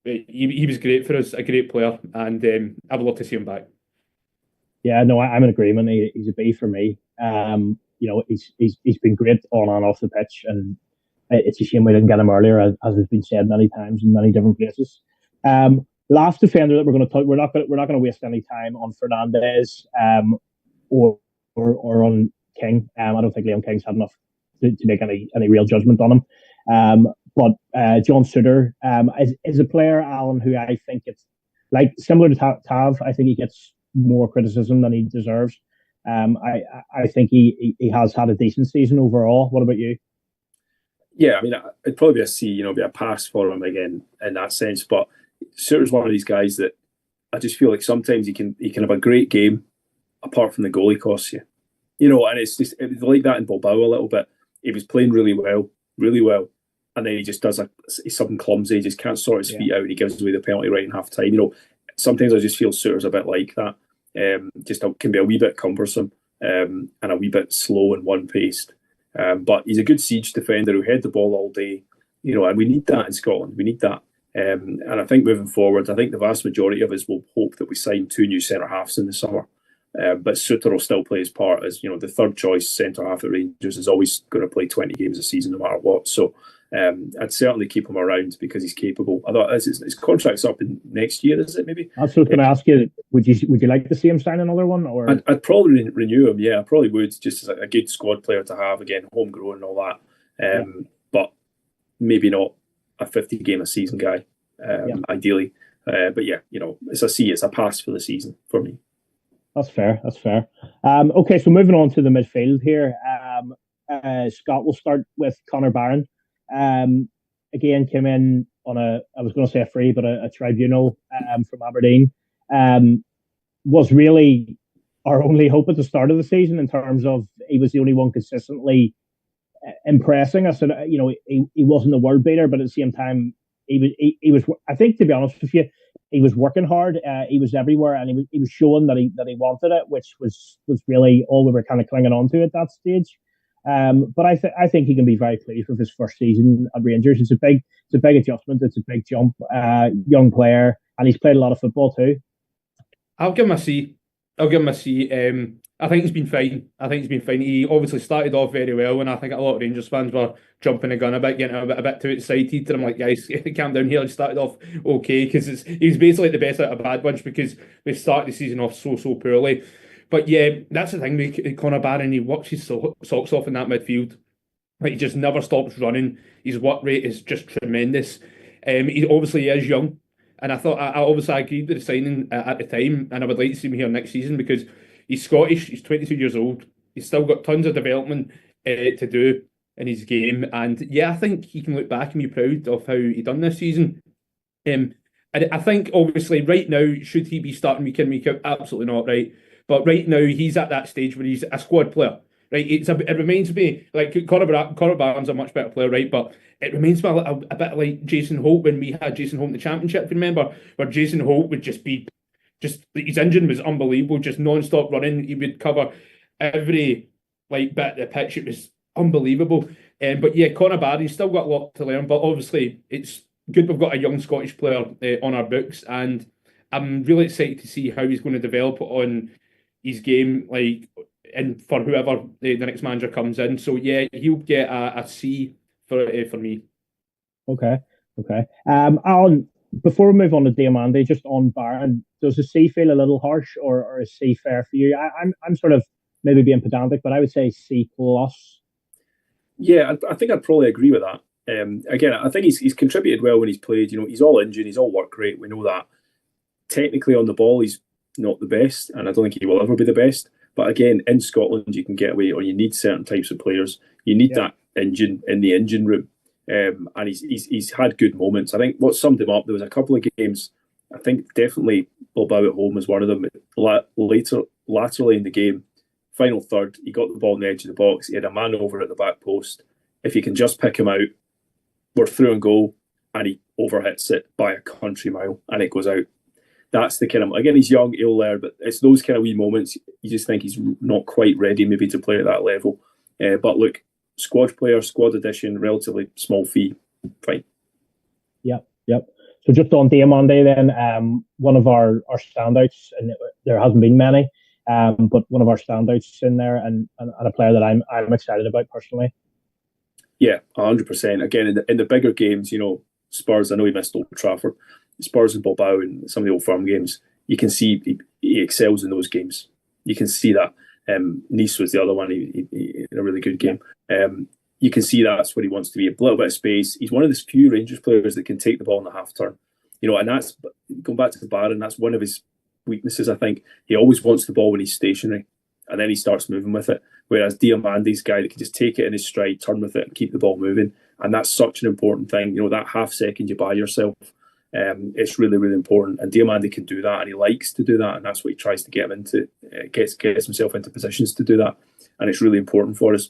he was great for us, a great player, and I would love to see him back. Yeah, no, I'm in agreement. He's a B for me. He's been great on and off the pitch, and it's a shame we didn't get him earlier, as has been said many times in many different places. Last defender that we're going to talk, we're not going to waste any time on Fernandez or on King. I don't think Leon King's had enough to make any real judgment on him. But John Suter is a player, Alan, who I think it's like similar to Tav. I think he gets more criticism than he deserves. I think he has had a decent season overall. What about you? Yeah, I mean, it'd probably be a C, be a pass for him again in that sense. But Suter's one of these guys that I just feel like sometimes he can have a great game apart from the goal he costs you. And it's like that in Bilbao a little bit. He was playing really well, and then he just does something clumsy. He just can't sort his feet out, and he gives away the penalty right in half time. sometimes I just feel Suter's a bit like that. Can be a wee bit cumbersome and a wee bit slow and one-paced. But he's a good siege defender who head the ball all day, and we need that in Scotland. We need that. And I think moving forward, I think the vast majority of us will hope that we sign 2 new centre-halves in the summer. But Suter will still play his part as, the third choice centre-half at Rangers is always going to play 20 games a season no matter what. So I'd certainly keep him around because he's capable. I thought his contract's up in next year, is it maybe? That's what I was going to ask you. Would you like to see him sign another one? Or I'd probably renew him. Yeah, I probably would, just as a good squad player to have, again, homegrown and all that. But maybe not a 50 game a season guy, ideally. But yeah, it's a C, it's a pass for the season for me. That's fair. Okay, so moving on to the midfield here. Scott, we'll start with Conor Barron. Again, came in on I was going to say a free, but a tribunal from Aberdeen. Was really our only hope at the start of the season in terms of he was the only one consistently impressing us. And, he wasn't the world beater, but at the same time, he was, I think, to be honest with you, he was working hard. He was everywhere, and he was showing that he wanted it, which was really all we were kind of clinging on to at that stage. But I think he can be very pleased with his first season at Rangers. It's a big adjustment. It's a big jump. Young player, and he's played a lot of football too. I'll give him a C. I think he's been fine. He obviously started off very well, and I think a lot of Rangers fans were jumping the gun a bit, getting a bit too excited. And I'm like, guys, calm down here. He started off okay because he's basically the best out of a bad bunch because we started the season off so poorly. But yeah, that's the thing with Conor Barron. He works his socks off in that midfield. Like, he just never stops running. His work rate is just tremendous. He obviously is young. And I thought, I obviously agreed with the signing at the time, and I would like to see him here next season because he's Scottish, he's 22 years old, he's still got tons of development to do in his game. And yeah, I think he can look back and be proud of how he done this season. And I think, obviously, right now, should he be starting week in, week out? Absolutely not, right? But right now, he's at that stage where he's a squad player, right? It reminds me, like, Conor Barron's a much better player, right? But it reminds me a bit like Jason Holt when we had Jason Holt in the Championship, if you remember, where Jason Holt would just his engine was unbelievable, just non-stop running. He would cover every bit of the pitch. It was unbelievable. But yeah, Conor Barron's still got a lot to learn, but obviously it's good we've got a young Scottish player on our books, and I'm really excited to see how he's going to develop on his game, and for whoever the next manager comes in. So yeah, he'll get a C for me. Okay. Alan, before we move on to Diamande, just on Barron, does a C feel a little harsh, or is C fair for you? I'm sort of maybe being pedantic, but I would say C plus. Yeah, I think I'd probably agree with that. Again, I think he's contributed well when he's played. He's all engine, he's all work rate. We know that. Technically on the ball, he's not the best, and I don't think he will ever be the best. But again, in Scotland, you can get away, or you need certain types of players. You need that engine in the engine room. And he's had good moments. I think what summed him up, there was a couple of games, I think definitely Bilbao at home was one of them. Laterally in the game, final third, he got the ball on the edge of the box. He had a man over at the back post. If you can just pick him out, we're through and goal, and he overhits it by a country mile, and it goes out. That's the kind of, again, he's young, he'll learn, but it's those kind of wee moments you just think he's not quite ready maybe to play at that level. But look, squad player, squad addition, relatively small fee, fine. Yep. So just on Diamande then, one of our standouts, and there hasn't been many, but one of our standouts in there, and a player that I'm excited about personally. Yeah, 100%. Again, in the bigger games, Spurs, I know he missed Old Trafford, Spurs and Bilbao and some of the Old Firm games, you can see he excels in those games. You can see that. Nice was the other one, he in a really good game. You can see that's where he wants to be, a little bit of space. He's one of the few Rangers players that can take the ball in the half turn. And that's, going back to Barron, that's one of his weaknesses, I think. He always wants the ball when he's stationary, and then he starts moving with it. Whereas Diamande's guy that can just take it in his stride, turn with it, and keep the ball moving. And that's such an important thing. That half second you buy yourself, it's really, really important. And Diamande can do that, and he likes to do that, and that's what he tries to get him into, gets himself into positions to do that. And it's really important for us.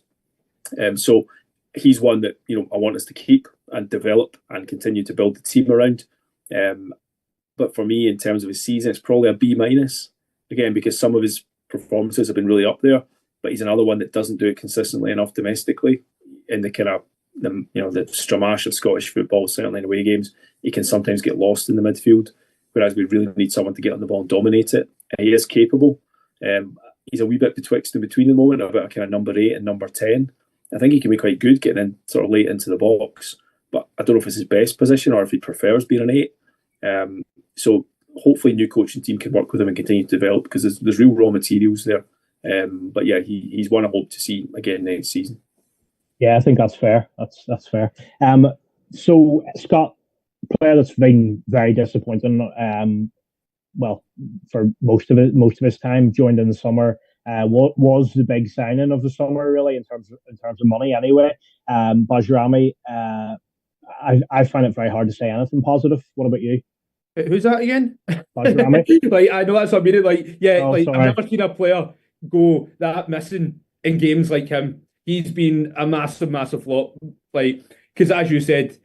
So he's one that, I want us to keep and develop and continue to build the team around. But but for me, in terms of his season, it's probably a B minus. Again, because some of his performances have been really up there, but he's another one that doesn't do it consistently enough domestically. In the kind of the stramash of Scottish football, certainly in away games, he can sometimes get lost in the midfield. Whereas we really need someone to get on the ball and dominate it. And he is capable. He's a wee bit betwixt and between the moment, about a kind of number 8 and number 10. I think he can be quite good getting in sort of late into the box, but I don't know if it's his best position or if he prefers being an 8. So hopefully new coaching team can work with him and continue to develop, because there's real raw materials there. But yeah, he's one I hope to see again next season. Yeah, I think that's fair. That's fair. So Scott, player that's been very disappointing. Well, for most of his time, joined in the summer. What was the big signing of the summer, really, in terms of money, anyway? Bajrami. I find it very hard to say anything positive. What about you? Who's that again? Bajrami. Like, I know that's what I mean. Like, yeah, Sorry. I've never seen a player go that missing in games like him. He's been a massive flop. Like, because as you said,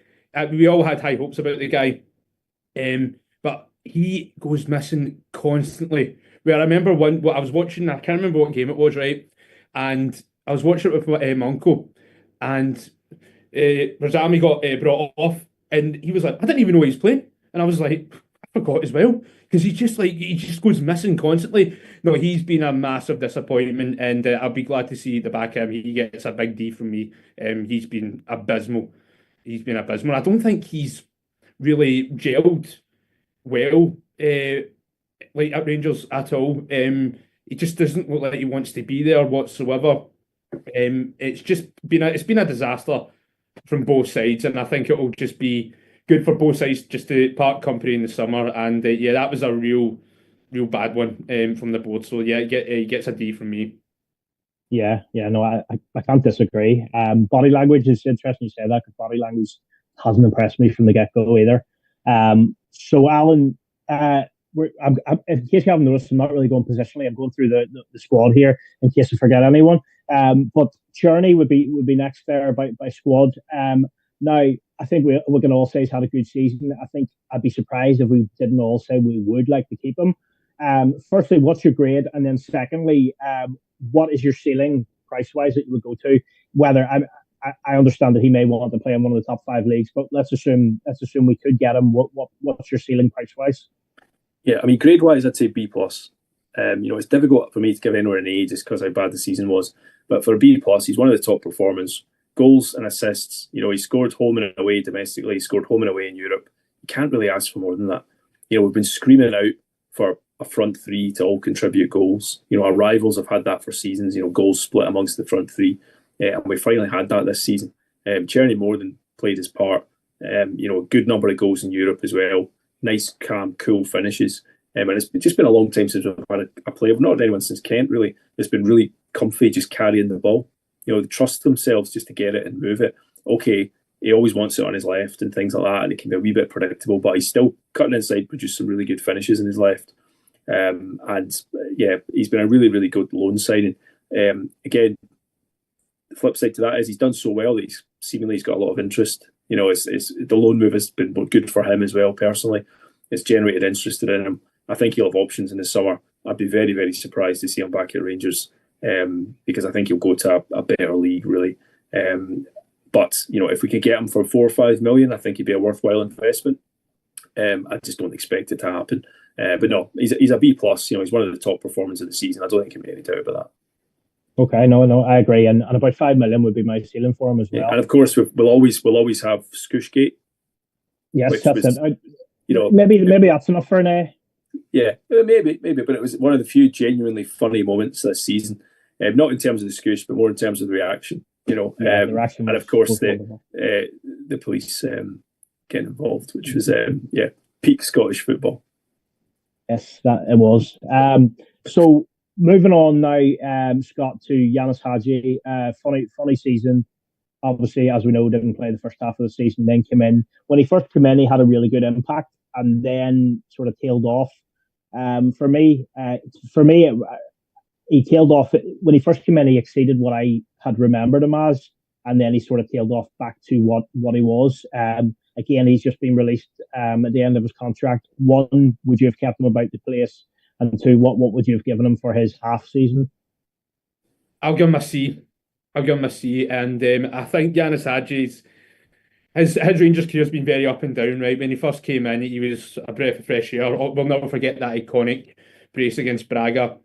we all had high hopes about the guy, but he goes missing constantly. Where I remember what I was watching, I can't remember what game it was, right? And I was watching it with my uncle, and Razami got brought off, and he was like, I didn't even know he was playing, and I was like, I forgot as well, because he just goes missing constantly. No, he's been a massive disappointment, and I'll be glad to see the back of him. He gets a big D from me. He's been abysmal. I don't think he's really gelled well, like at Rangers at all. He just doesn't look like he wants to be there whatsoever. It's been a disaster from both sides, and I think it'll just be good for both sides just to part company in the summer. And yeah, that was a real bad one from the board. So yeah, he gets a D from me. Yeah, no, I can't disagree. Body language is interesting you say that, because body language hasn't impressed me from the get-go either. So Alan, in case you haven't noticed, I'm not really going positionally. I'm going through the squad here in case I forget anyone. But Cherney would be next there by squad. Now, I think we can all say he's had a good season. I think I'd be surprised if we didn't all say we would like to keep him. Firstly, what's your grade? And then secondly, what is your ceiling price-wise that you would go to? Whether I understand that he may want to play in one of the top 5 leagues, but let's assume we could get him. What's your ceiling price-wise? Yeah, I mean, grade-wise, I'd say B plus. It's difficult for me to give anyone an A just because how bad the season was. But for a B plus, he's one of the top performers. Goals and assists. He scored home and away domestically. He scored home and away in Europe. You can't really ask for more than that. We've been screaming out for a front three to all contribute goals. Our rivals have had that for seasons. Goals split amongst the front three, and we finally had that this season. Cherney more than played his part. A good number of goals in Europe as well. Nice, calm, cool finishes. And it's just been a long time since we've had a player, not anyone since Kent really, that's been really comfy just carrying the ball. They trust themselves just to get it and move it. Okay, he always wants it on his left and things like that, and it can be a wee bit predictable, but he's still cutting inside, produced some really good finishes in his left. And yeah, he's been a really, really good loan signing. Again, the flip side to that is he's done so well that he's got a lot of interest. The loan move has been good for him as well, personally. It's generated interest in him. I think he'll have options in the summer. I'd be very, very surprised to see him back at Rangers, because I think he'll go to a better league, really. But if we could get him for 4 or 5 million, I think he'd be a worthwhile investment. I just don't expect it to happen. But no, he's a B plus. He's one of the top performers of the season. I don't think there can be any doubt about that. Okay, no, I agree, and about 5 million would be my ceiling for him as well. Yeah, and of course, we'll always have Skushgate. Yes, that's it. Maybe that's enough for an A. Yeah, maybe, but it was one of the few genuinely funny moments this season. Not in terms of the Skush, but more in terms of the reaction. The reaction, and of course the police getting involved, which was peak Scottish football. Yes, that it was. So moving on now, Scott, to Yanis Hadji. Funny season. Obviously, as we know, didn't play the first half of the season. Then came in. When he first came in, he had a really good impact, and then sort of tailed off. For me, he tailed off when he first came in. He exceeded what I had remembered him as, and then he sort of tailed off back to what he was. again, he's just been released at the end of his contract. One, would you have kept him about the place? And two, what would you have given him for his half season? I'll give him a C. And I think Yanis Hadji's his Rangers career has been very up and down, right? When he first came in, he was a breath of fresh air. We'll never forget that iconic brace against Braga.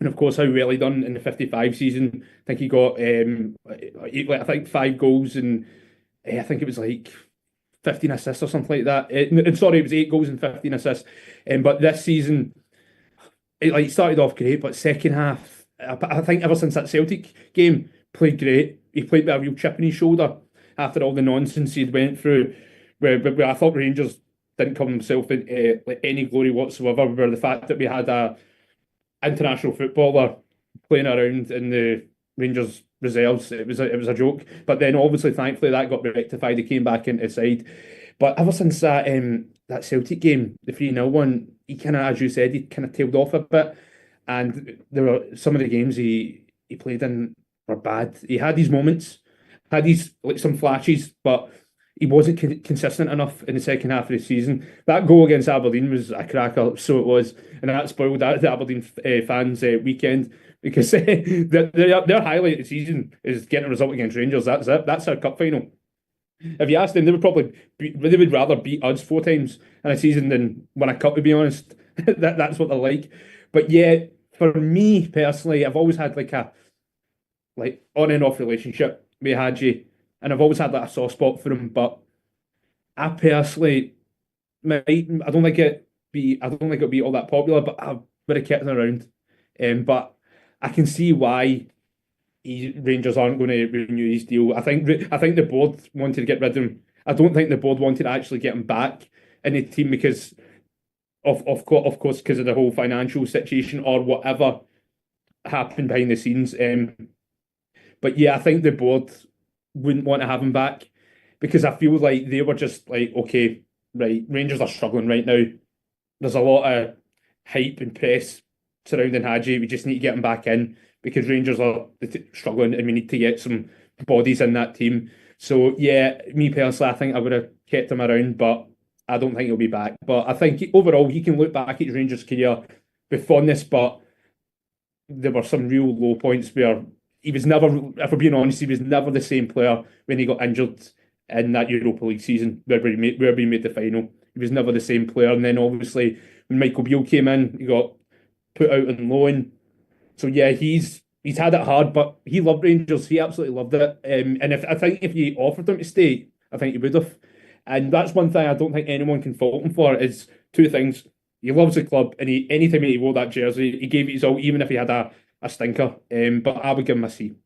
And of course, how well he done in the 55 season. I think he got, I think 5 goals and I think it was like 15 assists or something like that. Sorry, it was 8 goals and 15 assists. But this season, it started off great, but second half, I think ever since that Celtic game, played great. He played with a real chip in his shoulder after all the nonsense he'd went through, where I thought Rangers didn't come themselves in any glory whatsoever, where the fact that we had a international footballer playing around in the Rangers reserves, it was a joke. But then obviously, thankfully, that got rectified. He came back into the side. But ever since that Celtic game, the 3-0 one, he kind of, as you said, he kind of tailed off a bit. And there were some of the games he played in were bad. He had these moments, had these like some flashes, but he wasn't consistent enough in the second half of the season. That goal against Aberdeen was a cracker, so it was, and that spoiled the Aberdeen fans' weekend because their highlight of the season is getting a result against Rangers. That's it. That's our cup final. If you ask them, they would rather beat us 4 times in a season than win a cup. To be honest, that's what they're like. But yeah, for me personally, I've always had like a on and off relationship with Hadji, and I've always had like a soft spot for him. But I personally, I don't think it'll be all that popular, but I would have kept him around. But I can see why Rangers aren't going to renew his deal. I think the board wanted to get rid of him. I don't think the board wanted to actually get him back in the team because of course because of the whole financial situation or whatever happened behind the scenes. But yeah, I think the board wouldn't want to have him back because I feel like they were just like, okay, right, Rangers are struggling right now. There's a lot of hype and press surrounding Hadji. We just need to get him back in because Rangers are struggling and we need to get some bodies in that team. So yeah, me personally, I think I would have kept him around, but I don't think he'll be back. But I think overall he can look back at his Rangers career with fondness, but there were some real low points where he was never, if we're being honest, he was never the same player when he got injured in that Europa League season where we made the final. He was never the same player. And then obviously when Michael Beale came in, he got put out on loan. So yeah, he's had it hard, but he loved Rangers. He absolutely loved it. And I think if you offered him to stay, I think he would have. And that's one thing I don't think anyone can fault him for is 2 things. He loves the club, and anytime he wore that jersey, he gave it his all, even if he had a stinker. But I would give him a C.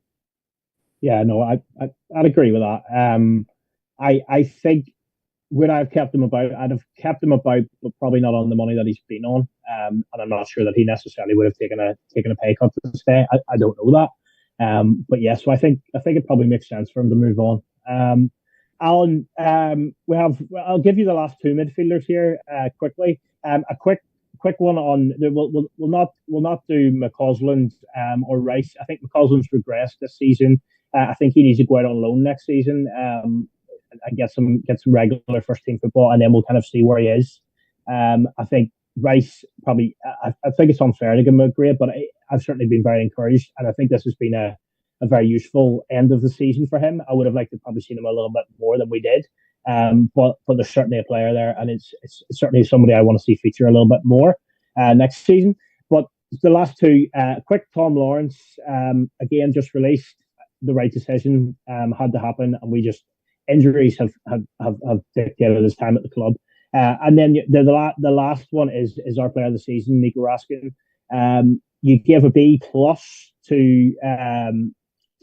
Yeah, no, I'd agree with that. I think would I have kept him about? I'd have kept him about, but probably not on the money that he's been on. And I'm not sure that he necessarily would have taken a pay cut to stay. I don't know that. But yeah, so I think it probably makes sense for him to move on. Alan, I'll give you the last 2 midfielders here quickly. A quick one on we'll not do McCausland or Rice. I think McCausland's regressed this season. I think he needs to go out on loan next season and get some regular first team football, and then we'll kind of see where he is. I think Rice probably. I think it's unfair to give him a grade, but I've certainly been very encouraged, and I think this has been a very useful end of the season for him. I would have liked to probably seen him a little bit more than we did. But there's certainly a player there, and it's certainly somebody I want to see feature a little bit more next season. But the last 2, quick Tom Lawrence, again, just released. The right decision had to happen, and we just injuries have dictated his time at the club. And then the last one is our player of the season, Nico Raskin. You gave a B+ to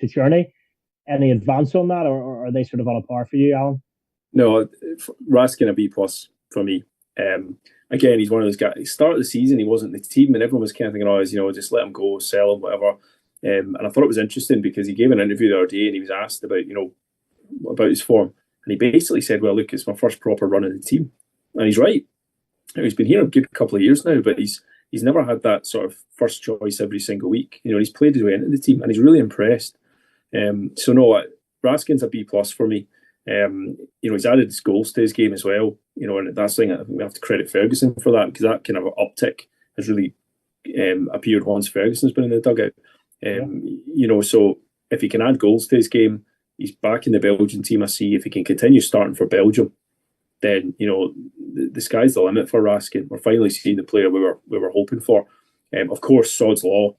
Journey. Any advance on that, or are they sort of on a par for you, Alan? No, Raskin a B+ for me. Again, he's one of those guys. Start of the season, he wasn't in the team, and everyone was kind of thinking, just let him go, sell him, whatever. And I thought it was interesting because he gave an interview the other day, and he was asked about about his form, and he basically said, "Well, look, it's my first proper run in the team," and he's right. He's been here a good couple of years now, but he's never had that sort of first choice every single week. He's played his way into the team, and he's really impressed. So no, Raskin's a B+ for me. He's added his goals to his game as well. And that's the thing, I think we have to credit Ferguson for that, because that kind of uptick has really appeared once Ferguson's been in the dugout. So if he can add goals to his game, he's back in the Belgian team. I see if he can continue starting for Belgium, then the sky's the limit for Raskin. We're finally seeing the player we were hoping for. Of course, Sod's law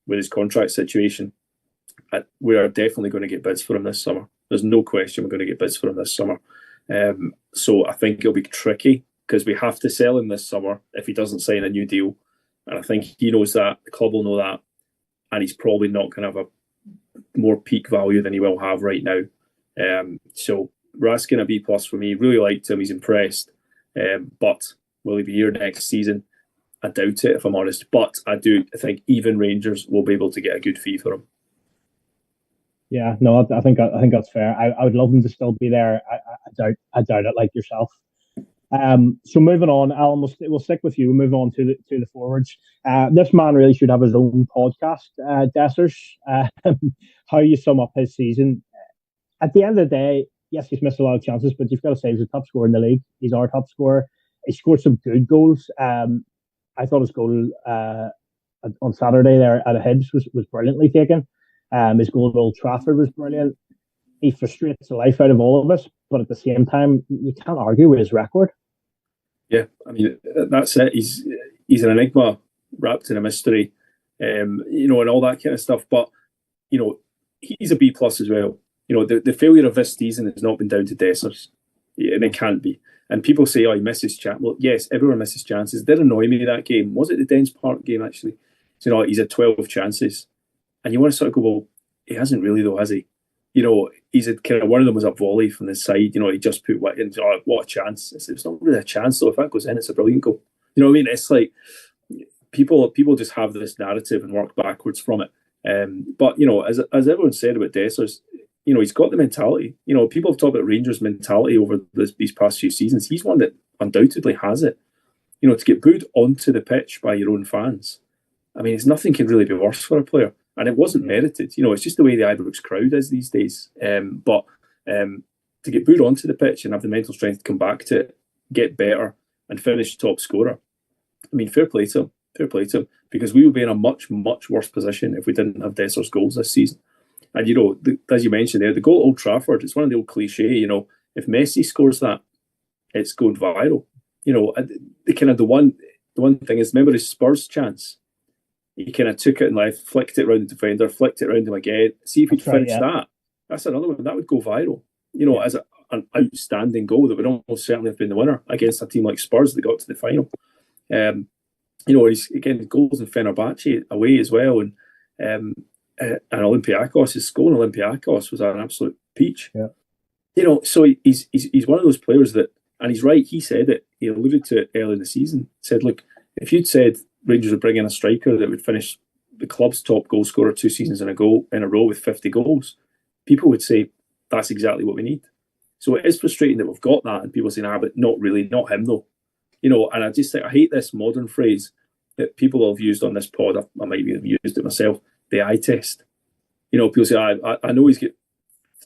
with his contract situation, we are definitely going to get bids for him this summer. There's no question we're going to get bids for him this summer. So I think it'll be tricky, because we have to sell him this summer if he doesn't sign a new deal. And I think he knows that, the club will know that, and he's probably not going to have a more peak value than he will have right now. So Raskin a B+ for me. Really liked him. He's impressed. But will he be here next season? I doubt it, if I'm honest. But I think even Rangers will be able to get a good fee for him. Yeah, no, I think that's fair. I would love him to still be there. I doubt it, like yourself. So moving on, Alan, we'll stick with you. We'll move on to the forwards. This man really should have his own podcast, Dessers. How you sum up his season? At the end of the day, yes, he's missed a lot of chances, but you've got to say he's the top scorer in the league. He's our top scorer. He scored some good goals. I thought his goal on Saturday there at Hibs was brilliantly taken. His goal at Old Trafford was brilliant. He frustrates the life out of all of us, but at the same time, you can't argue with his record. Yeah, I mean, that's it. He's an enigma wrapped in a mystery, and all that kind of stuff. But he's a B+ as well. The failure of this season has not been down to Dessers, and it can't be. And people say, "Oh, he misses chances." Well, yes, everyone misses chances. It did annoy me that game. Was it the Dens Park game actually? So, he's had 12 chances, and you want to sort of go, "Well, he hasn't really, though, has he?" He's a kind of, one of them was a volley from the side. He just put what a chance. It's not really a chance though. If that goes in, it's a brilliant goal. You know what I mean? It's like people just have this narrative and work backwards from it. But as everyone said about Dessers, he's got the mentality. People have talked about Rangers' mentality over these past few seasons. He's one that undoubtedly has it. To get booed onto the pitch by your own fans, I mean, nothing can really be worse for a player. And it wasn't merited. It's just the way the Ibrox crowd is these days. But to get booed onto the pitch and have the mental strength to come back to it, get better, and finish top scorer, I mean, fair play to him. Fair play to him. Because we would be in a much, much worse position if we didn't have Dessers' goals this season. And, as you mentioned there, the goal at Old Trafford, it's one of the old cliche, if Messi scores that, it's going viral. The one thing is, remember his Spurs chance? He kind of took it and left, flicked it around the defender, flicked it around him again. See if he'd finished that. That's another one. That would go viral. As an outstanding goal that would almost certainly have been the winner against a team like Spurs that got to the final. He's again goals in Fenerbahce away as well, and Olympiacos. His goal in Olympiacos was an absolute peach. Yeah. So he's one of those players that, and he's right. He said it. He alluded to it early in the season. Said, look, if you'd said Rangers would bring in a striker that would finish the club's top goal scorer 2 seasons in a row with 50 goals, people would say that's exactly what we need. So it is frustrating that we've got that, and people saying, but not really, not him though. And I just think I hate this modern phrase that people have used on this pod. I might have used it myself. The eye test. People say, I know he's got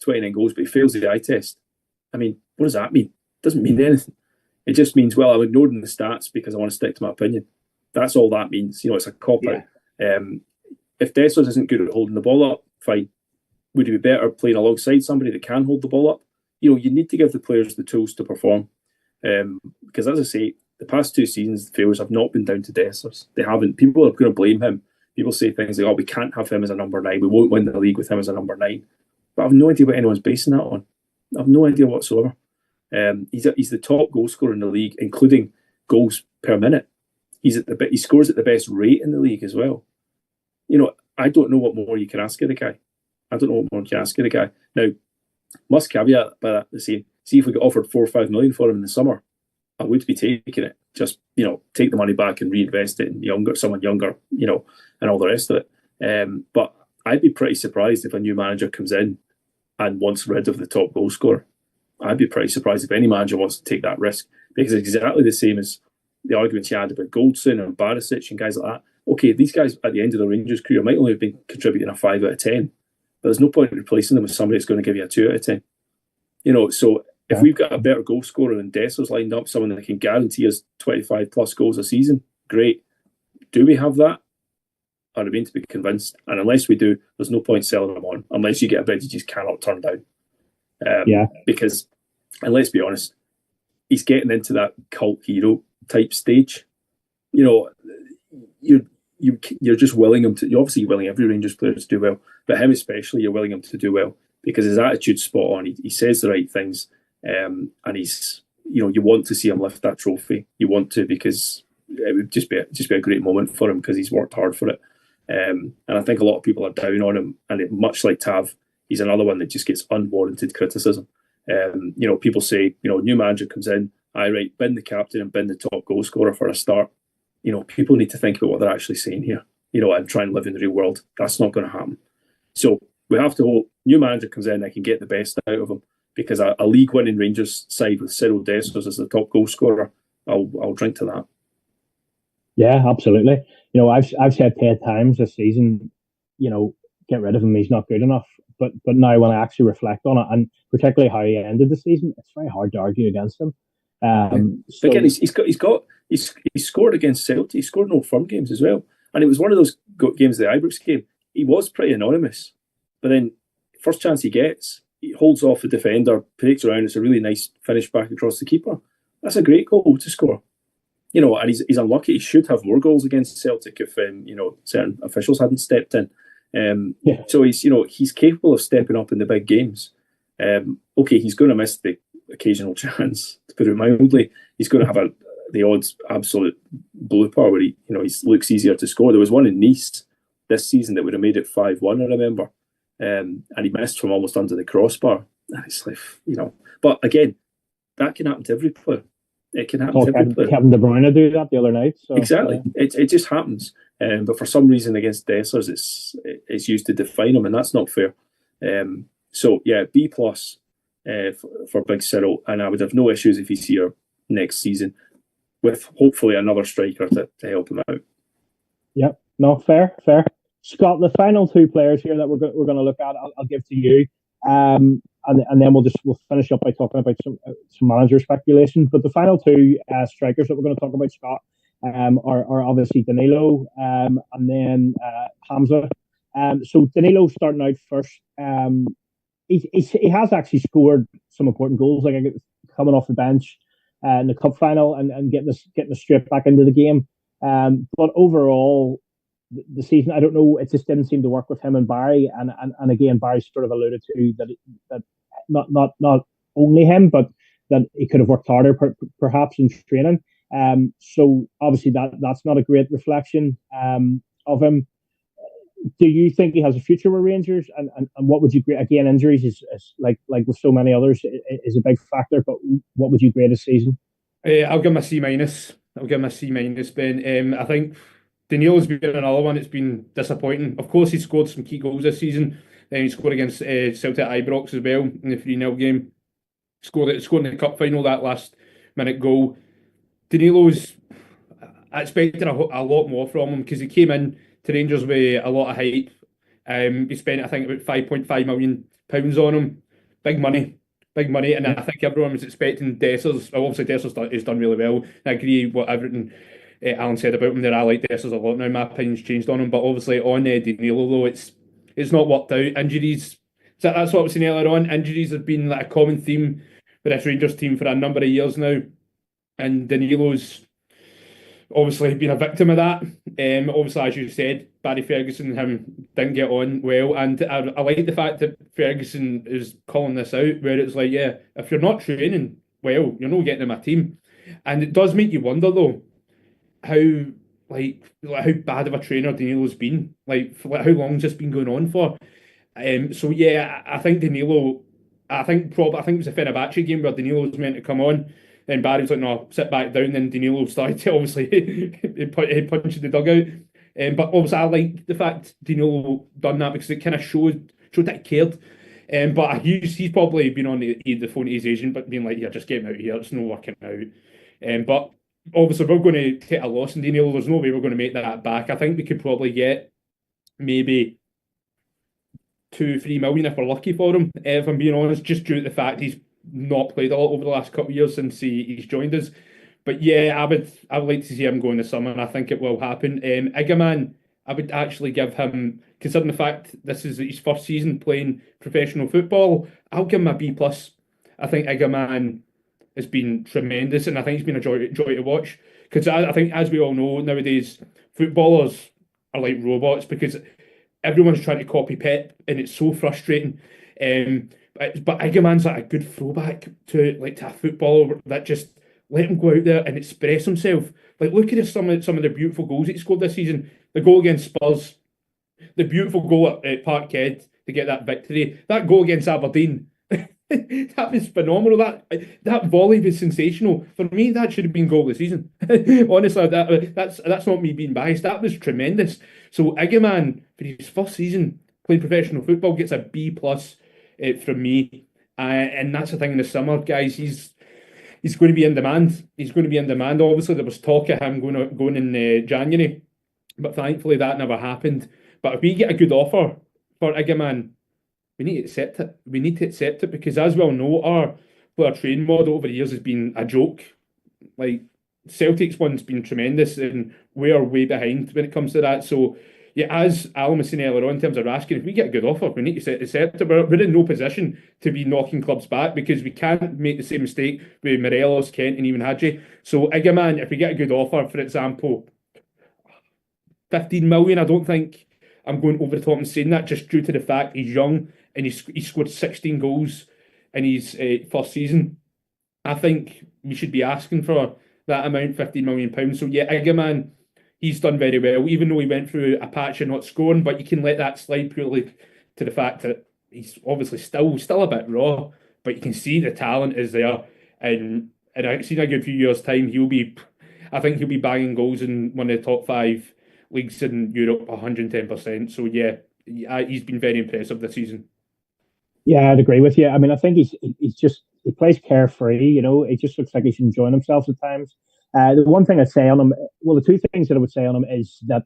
29 goals, but he fails the eye test. I mean, what does that mean? It doesn't mean anything. It just means, well, I'm ignoring the stats because I want to stick to my opinion. That's all that means. It's a cop-out. If Dessers isn't good at holding the ball up, fine. Would he be better playing alongside somebody that can hold the ball up? You need to give the players the tools to perform. Because as I say, the past 2 seasons, the failures have not been down to Dessers. They haven't. People are going to blame him. People say things like, we can't have him as a number 9. We won't win the league with him as a number 9. But I have no idea what anyone's basing that on. I have no idea whatsoever. He's the top goal scorer in the league, including goals per minute. He scores at the best rate in the league as well. I don't know what more you can ask of the guy. Now, must caveat by that to say, see if we got offered 4 or 5 million for him in the summer, I would be taking it. Just take the money back and reinvest it in someone younger, and all the rest of it. But I'd be pretty surprised if a new manager comes in and wants rid of the top goal scorer. I'd be pretty surprised if any manager wants to take that risk, because it's exactly the same as the arguments you had about Goldson and Barisic and guys like that. Okay, these guys at the end of their Rangers career might only have been contributing a 5 out of 10, but there's no point in replacing them with somebody that's going to give you a 2 out of 10. So if we've got a better goal scorer than Dessers lined up, someone that can guarantee us 25 plus goals a season, great. Do we have that? I remain to be convinced. And unless we do, there's no point selling him on, unless you get a bid you just cannot turn down. Because, and let's be honest, he's getting into that cult hero type stage. You're just willing him to. You're obviously willing every Rangers player to do well, but him especially, you're willing him to do well because his attitude's spot on. He says the right things, and he's. You want to see him lift that trophy. You want to because it would just be a great moment for him because he's worked hard for it. And I think a lot of people are down on him, and much like Tav, he's another one that just gets unwarranted criticism. People say, new manager comes in, bin the captain and bin the top goal scorer for a start. People need to think about what they're actually saying here, and try and live in the real world. That's not going to happen. So we have to hope new manager comes in, they can get the best out of him, because a league-winning Rangers side with Cyril Dessers as the top goal scorer, I'll drink to that. Yeah, absolutely. I've said 10 times this season, get rid of him. He's not good enough. But now when I actually reflect on it, and particularly how he ended the season, it's very hard to argue against him. So again, he's scored against Celtic. He scored in Old Firm games as well, and it was one of those games, the Ibrox game. He was pretty anonymous, but then first chance he gets, he holds off the defender, breaks around. It's a really nice finish back across the keeper. That's a great goal to score. And he's unlucky. He should have more goals against Celtic if certain officials hadn't stepped in. So he's capable of stepping up in the big games. Okay, he's going to miss the occasional chance, to put it mildly. He's going to have the odds absolute blooper where he looks easier to score. There was one in Nice this season that would have made it 5-1, I remember, and he missed from almost under the crossbar. And it's like, but again, that can happen to every player. It can happen to every player. Kevin De Bruyne do that the other night. So, exactly, it just happens. But for some reason against Dessers, it's used to define him, and that's not fair. So yeah, B plus for Big Cyril, and I would have no issues if he's here next season with hopefully another striker to help him out. Yep, no, fair. Scott, the final two players here that we're going to look at, I'll give to you, and then we'll finish up by talking about some manager speculation. But the final two strikers that we're going to talk about, Scott, are obviously Danilo and then Hamza. So Danilo starting out first. He has actually scored some important goals, like coming off the bench in the cup final and getting us straight back into the game. But overall, the season, I don't know, it just didn't seem to work with him and Barry. And again, Barry sort of alluded to that not only him, but that he could have worked harder perhaps in training. So obviously that's not a great reflection of him. Do you think he has a future with Rangers? And what would you grade? Again, injuries is like with so many others is a big factor. But what would you grade his season? I'll give him a C minus. Ben. I think Danilo's been another one that's been disappointing. Of course, he scored some key goals this season. Then he scored against Celtic at Ibrox as well in the 3-0 game. Scored in the cup final, that last minute goal. Danilo's, I expected a lot more from him because he came in to Rangers with a lot of hype. We spent, I think, about £5.5 million on him. Big money. And I think everyone was expecting Dessers. Obviously, Dessers has done really well. I agree with everything Alan said about him there. I like Dessers a lot now. My opinion's changed on him. But obviously, on Danilo, though, it's not worked out. Injuries. So that's what I was saying earlier on. Injuries have been like a common theme for this Rangers team for a number of years now. And Danilo's obviously been a victim of that. Obviously, as you said, Barry Ferguson and him didn't get on well. And I like the fact that Ferguson is calling this out, where it's like, yeah, if you're not training well, you're not getting in my team. And it does make you wonder, though, how bad of a trainer Danilo's been. How long has this been going on for? So yeah, I think Danilo. I think it was a Fenerbahce game where Danilo was meant to come on, and Barry was like, "No, sit back down." Then Danilo started to obviously he punched the dugout. But obviously, I like the fact Danilo done that because it kind of showed that he cared. But he's probably been on the phone to his agent, but being like, "Yeah, just get him out of here. It's not working out." But obviously, we're going to take a loss in Danilo. There's no way we're going to make that back. I think we could probably get maybe 2-3 million if we're lucky for him, if I'm being honest, just due to the fact he's not played a lot over the last couple of years since he's joined us. But yeah, I would like to see him go in the summer, and I think it will happen. Igaman, I would actually give him, considering the fact this is his first season playing professional football, I'll give him a B plus. I think Igaman has been tremendous, and I think it's been a joy to watch. Because I think, as we all know nowadays, footballers are like robots because everyone's trying to copy Pep, and it's so frustrating. But Igaman's like a good throwback to a footballer that just let him go out there and express himself. Like, look at some of the beautiful goals he scored this season. The goal against Spurs, the beautiful goal at Parkhead to get that victory. That goal against Aberdeen, that was phenomenal. That volley was sensational. For me, that should have been goal of the season. Honestly, that's not me being biased. That was tremendous. So Igaman, for his first season playing professional football, gets a B plus from me. And that's the thing in the summer, guys. He's going to be in demand. He's going to be in demand. Obviously, there was talk of him going in January, but thankfully that never happened. But if we get a good offer for Igaman, we need to accept it. We need to accept it because, as we all know, our player training model over the years has been a joke. Like, Celtic's one's been tremendous, and we are way behind when it comes to that. So, yeah, as Alan was saying earlier on, in terms of asking, if we get a good offer, we need to accept it. We're in no position to be knocking clubs back because we can't make the same mistake with Morelos, Kent, and even Hadji. So, Igaman, if we get a good offer, for example, 15 million, I don't think I'm going over the top and saying that, just due to the fact he's young and he scored 16 goals in his first season. I think we should be asking for that amount, £15 million. So, yeah, Igaman, he's done very well, even though he went through a patch of not scoring, but you can let that slide purely to the fact that he's obviously still a bit raw, but you can see the talent is there. And I've seen a good few years' time, I think he'll be banging goals in one of the top 5 leagues in Europe 110%. So, yeah, he's been very impressive this season. Yeah, I'd agree with you. I mean, I think he plays carefree, you know, it just looks like he's enjoying himself at times. The one thing I'd say on him, well, the two things that I would say on him is that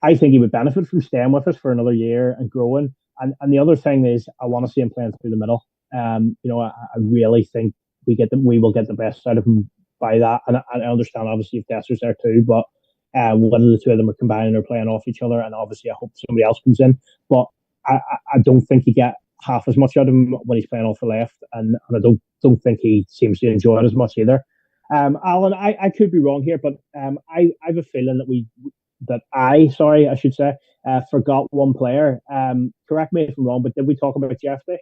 I think he would benefit from staying with us for another year and growing. And the other thing is I want to see him playing through the middle. You know, I really think we will get the best out of him by that. And I understand obviously if Desser's there too, but whether the two of them are combining or playing off each other, and obviously I hope somebody else comes in. But I don't think you get half as much out of him when he's playing off the left, and I don't think he seems to enjoy it as much either. Alan, I could be wrong here, but I have a feeling that I should say, forgot one player. Correct me if I'm wrong, but did we talk about Jeffrey?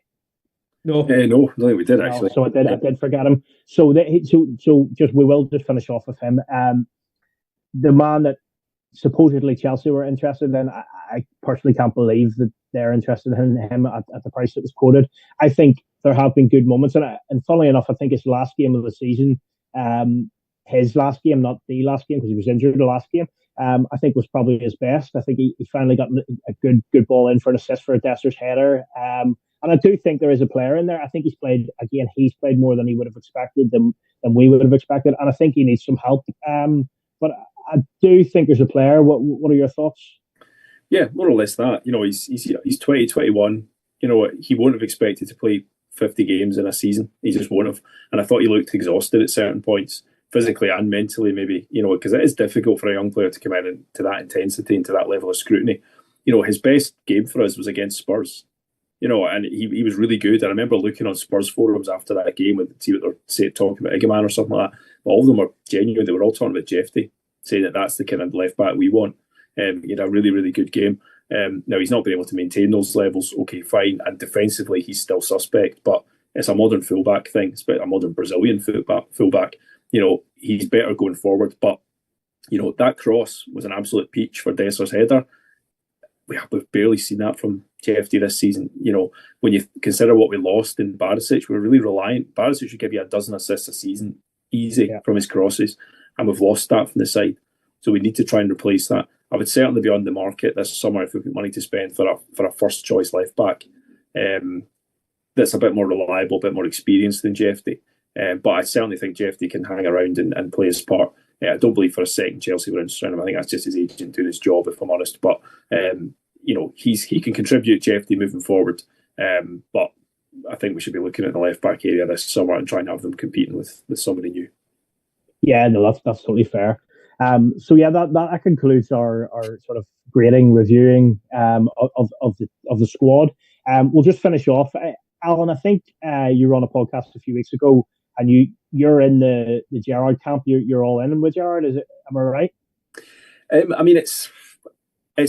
No, no, I don't think we did actually. So I did forget him. So we will just finish off with him. The man that supposedly Chelsea were interested in, I personally can't believe that they're interested in him at the price that was quoted. I think there have been good moments, and funnily enough, I think his last game of the season, his last game, not the last game because he was injured the last game, I think was probably his best. I think he finally got a good ball in for an assist for a Desser's header. And I do think there is a player in there. I think he's played more than he would have expected, than we would have expected. And I think he needs some help. But I do think there's a player. What are your thoughts? Yeah, more or less that. You know, he's 2021. You know, he won't have expected to play 50 games in a season. He just won't have. And I thought he looked exhausted at certain points, physically and mentally, maybe, you know, because it is difficult for a young player to come in to that intensity and to that level of scrutiny. You know, his best game for us was against Spurs, you know, and he was really good. I remember looking on Spurs forums after that game and see what they're talking about Igaman or something like that. But all of them were genuine. They were all talking about Jeffy, saying that that's the kind of left back we want. He had a really, really good game. Now, he's not been able to maintain those levels. Okay, fine. And defensively, he's still suspect. But it's a modern fullback thing. It's a modern Brazilian fullback. You know, he's better going forward. But, you know, that cross was an absolute peach for Desser's header. We've barely seen that from JFD this season. You know, when you consider what we lost in Barisic, we're really reliant. Barisic should give you a dozen assists a season, easy, from his crosses. And we've lost that from the side. So we need to try and replace that. I would certainly be on the market this summer if we've got money to spend for a first choice left back that's a bit more reliable, a bit more experienced than Jeffy. But I certainly think Jeffy can hang around and play his part. I don't believe for a second Chelsea were interested in him. I think that's just his agent doing his job, if I'm honest. But you know, he can contribute, Jeffy, moving forward. But I think we should be looking at the left back area this summer and trying to have them competing with somebody new. Yeah, no, that's totally fair. So yeah, that concludes our sort of grading, reviewing of the squad. We'll just finish off. Alan, I think you were on a podcast a few weeks ago, and you're in the Gerrard camp. You're all in with Gerrard. Is it? Am I right? I mean, it's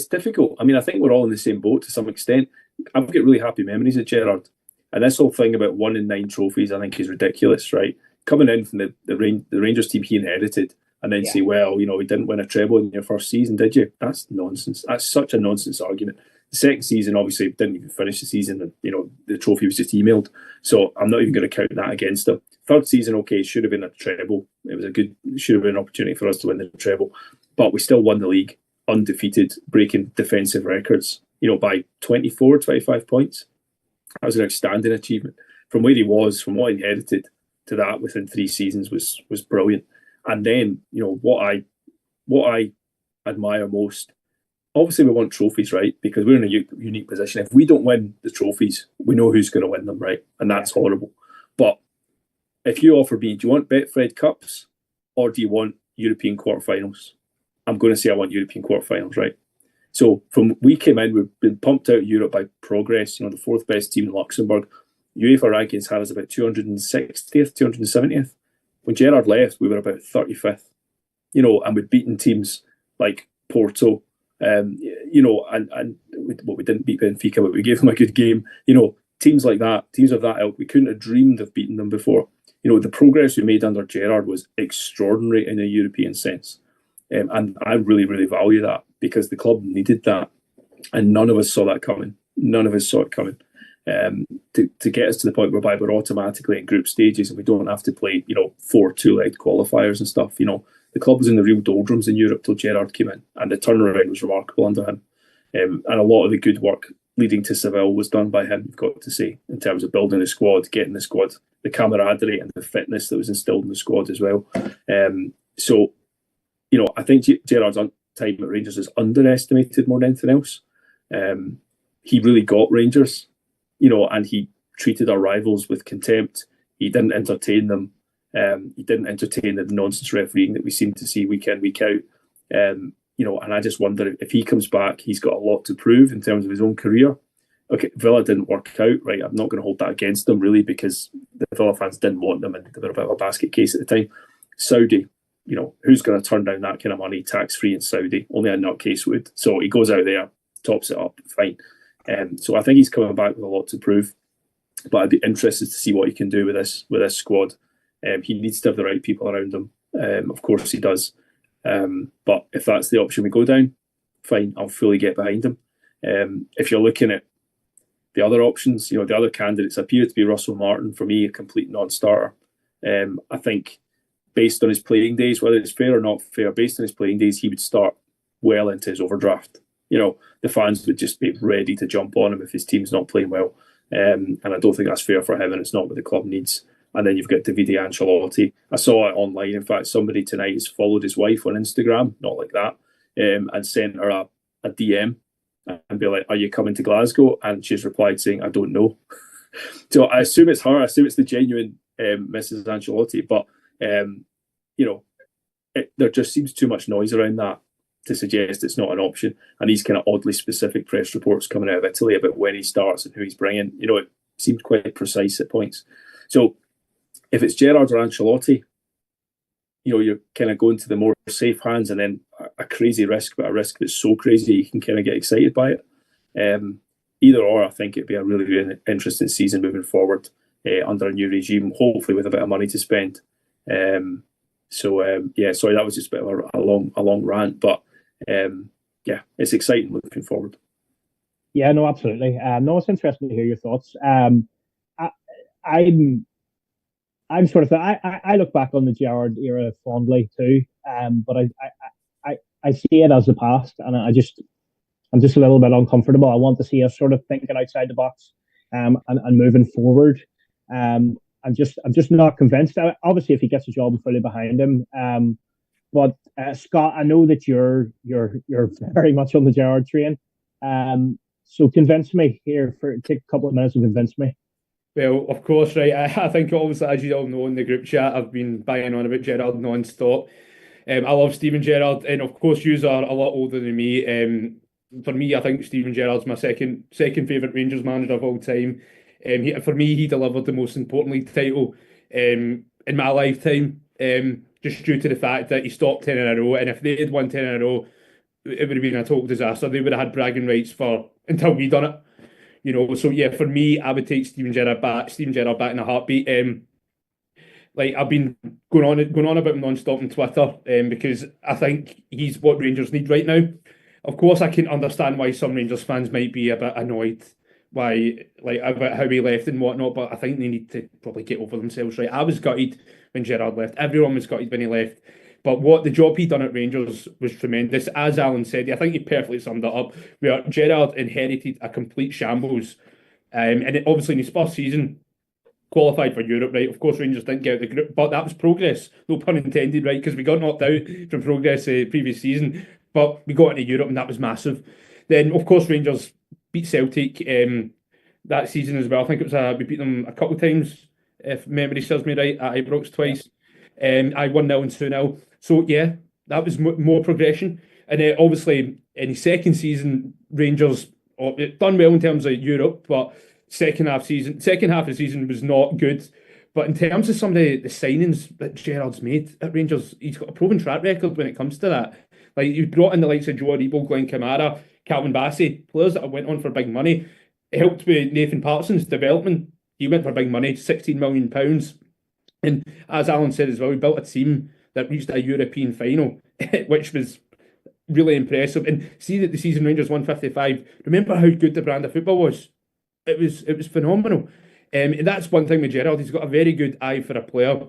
difficult. I mean, I think we're all in the same boat to some extent. I've got really happy memories of Gerrard, and this whole thing about 1 in 9 trophies, I think, is ridiculous, right? Coming in from the Rangers team he inherited, and then say, well, you didn't win a treble in your first season, did you? That's nonsense. That's such a nonsense argument. The second season, obviously, didn't even finish the season, and the trophy was just emailed. So I'm not even going to count that against him. Third season, okay, should have been a treble. It should have been an opportunity for us to win the treble, but we still won the league undefeated, breaking defensive records. By 24, 25 points. That was an outstanding achievement. From where he was, from what he inherited, to that within 3 seasons was brilliant. And then, what I admire most, obviously we want trophies, right? Because we're in a unique position. If we don't win the trophies, we know who's going to win them, right? And that's horrible. But if you offer me, do you want Betfred Cups or do you want European quarterfinals? I'm going to say I want European quarterfinals, right? So we came in, we've been pumped out of Europe by Progress, the 4th best team in Luxembourg. UEFA rankings had us about 260th, 270th. When Gerrard left, we were about 35th, and we'd beaten teams like Porto, and we didn't beat Benfica, but we gave them a good game. Teams like that, teams of that ilk, we couldn't have dreamed of beating them before. The progress we made under Gerrard was extraordinary in a European sense. And I really, really value that because the club needed that. And none of us saw that coming. None of us saw it coming. To get us to the point whereby we're automatically in group stages and we don't have to play, 4 two-legged qualifiers and stuff. The club was in the real doldrums in Europe till Gerrard came in, and the turnaround was remarkable under him. And a lot of the good work leading to Seville was done by him, you've got to say, in terms of building the squad, getting the squad, the camaraderie and the fitness that was instilled in the squad as well. So, I think Gerrard's time at Rangers is underestimated more than anything else. He really got Rangers, and he treated our rivals with contempt. He didn't entertain them. He didn't entertain the nonsense refereeing that we seem to see week in, week out. And I just wonder if he comes back, he's got a lot to prove in terms of his own career. Okay, Villa didn't work out, right? I'm not going to hold that against them, really, because the Villa fans didn't want them and they were a bit of a basket case at the time. Saudi, who's going to turn down that kind of money tax-free in Saudi? Only a nutcase would. So he goes out there, tops it up, fine. So I think he's coming back with a lot to prove. But I'd be interested to see what he can do with this squad. He needs to have the right people around him. Of course he does. But if that's the option we go down, fine, I'll fully get behind him. If you're looking at the other options, the other candidates appear to be Russell Martin, for me, a complete non-starter. I think based on his playing days, whether it's fair or not fair, based on his playing days, he would start well into his overdraft. The fans would just be ready to jump on him if his team's not playing well. And I don't think that's fair for him, and it's not what the club needs. And then you've got Davide Ancelotti. I saw it online. In fact, somebody tonight has followed his wife on Instagram, not like that, and sent her a DM and be like, "Are you coming to Glasgow?" And she's replied saying, "I don't know." So I assume it's her. I assume it's the genuine Mrs. Ancelotti. But, there just seems too much noise around that to suggest it's not an option. And these kind of oddly specific press reports coming out of Italy about when he starts and who he's bringing, it seemed quite precise at points. So if it's Gerrard or Ancelotti, you're kind of going to the more safe hands, and then a crazy risk, but a risk that's so crazy you can kind of get excited by it. Either or, I think it'd be a really, really interesting season moving forward under a new regime, hopefully with a bit of money to spend. Sorry, that was just a bit of a long rant, but it's exciting looking forward. Yeah, no, absolutely. No, it's interesting to hear your thoughts. I'm sort of I look back on the Gerrard era fondly too, but I see it as the past, and I'm just a little bit uncomfortable. I want to see us sort of thinking outside the box, and moving forward. I'm just not convinced. Obviously, if he gets a job, I'm fully behind him. But Scott, I know that you're very much on the Gerrard train. So convince me here. Take a couple of minutes and convince me. Well, of course, right. I think obviously, as you all know in the group chat, I've been banging on about Gerrard non-stop. I love Steven Gerrard, and of course, you are a lot older than me. For me, I think Steven Gerrard's my second favourite Rangers manager of all time. For me, he delivered the most important league title in my lifetime, just due to the fact that he stopped 10 in a row. And if they had won 10 in a row, it would have been a total disaster. They would have had bragging rights for until we done it. So yeah, for me, I would take Steven Gerrard back in a heartbeat. Like I've been going on about him non-stop on Twitter, because I think he's what Rangers need right now. Of course, I can understand why some Rangers fans might be a bit annoyed about how he left and whatnot, but I think they need to probably get over themselves, right? I was gutted when Gerrard left. Everyone was gutted when he left. But what the job he done at Rangers was tremendous. As Alan said, I think he perfectly summed it up, where Gerrard inherited a complete shambles. Obviously in his first season, qualified for Europe, right? Of course, Rangers didn't get out the group, but that was progress. No pun intended, right? Because we got knocked out from progress previous season, but we got into Europe and that was massive. Then, of course, Rangers beat Celtic that season as well. I think it was we beat them a couple of times, if memory serves me right, at Ibrox twice. I 1-0 and 2-0. So, yeah, that was more progression. And obviously, in his second season, Rangers done well in terms of Europe, but second half of the season was not good. But in terms of some of the signings that Gerrard's made at Rangers, he's got a proven track record when it comes to that. Like, he brought in the likes of Joe Aribo, Glenn Kamara, Calvin Bassey, players that went on for big money. It helped with Nathan Patterson's development. He went for big money, £16 million. And as Alan said as well, he built a team that reached a European final, which was really impressive. And see that the season Rangers won 55. Remember how good the brand of football was? It was phenomenal. And that's one thing with Gerrard. He's got a very good eye for a player.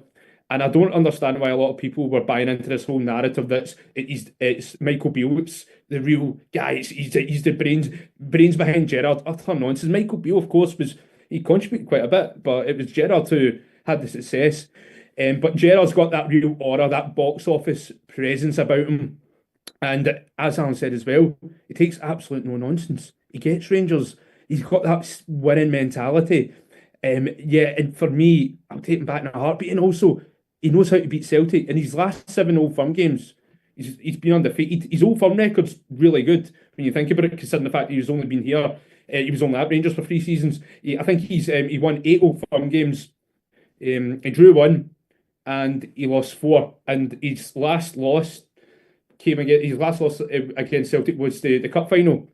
And I don't understand why a lot of people were buying into this whole narrative that it's Michael Beale, it's the real guy, he's the brains behind Gerrard. Utter nonsense. Michael Beale, of course, he contributed quite a bit, but it was Gerrard who had the success. But Gerrard's got that real aura, that box office presence about him. And as Alan said as well, he takes absolute no nonsense. He gets Rangers. He's got that winning mentality. And for me, I'll take him back in a heartbeat. And also, he knows how to beat Celtic. In his last 7 Old Firm games, he's been undefeated. His Old Firm record's really good when you think about it, considering the fact that he's only been here. He was only at Rangers for 3 seasons. I think he won 8 Old Firm games. He drew 1 and he lost 4. And his last loss against Celtic was the cup final.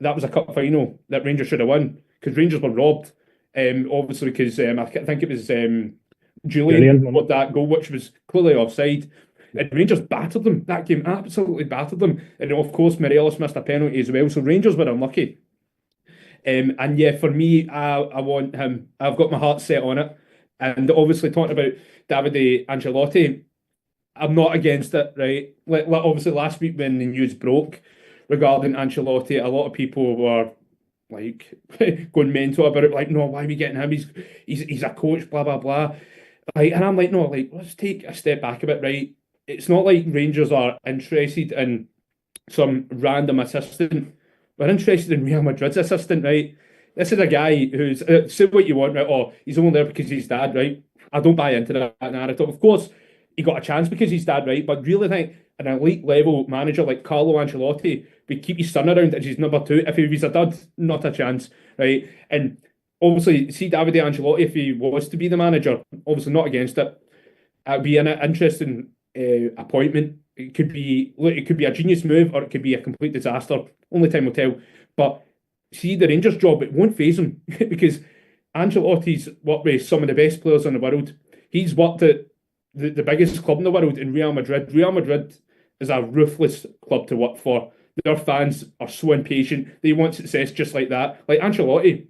That was a cup final that Rangers should have won because Rangers were robbed. Obviously, because I think it was Julian got that goal, which was clearly offside. And Rangers battered them. That game absolutely battered them. And of course, Morelos missed a penalty as well. So Rangers were unlucky. And yeah, for me, I want him. I've got my heart set on it. And obviously, talking about Davide Ancelotti, I'm not against it, right? Like obviously, last week when the news broke regarding Ancelotti, a lot of people were like going mental about it. Like, no, why are we getting him? He's a coach, blah blah blah. Like, and I'm like, no, like let's take a step back a bit, right? It's not like Rangers are interested in some random assistant. We're interested in Real Madrid's assistant, right? This is a guy who's say what you want, right? Oh, he's only there because he's dad, right? I don't buy into that narrative. Of course, he got a chance because he's dad, right? But really think an elite level manager like Carlo Ancelotti would keep his son around as his number 2. If he was a dud, not a chance, right? And obviously, see Davide Ancelotti, if he was to be the manager, obviously not against it. It'd be an interesting appointment. It could be a genius move or it could be a complete disaster. Only time will tell. But see the Rangers job, it won't faze him because Ancelotti's worked with some of the best players in the world. He's worked at the biggest club in the world in Real Madrid. Real Madrid is a ruthless club to work for. Their fans are so impatient. They want success just like that. Like Ancelotti,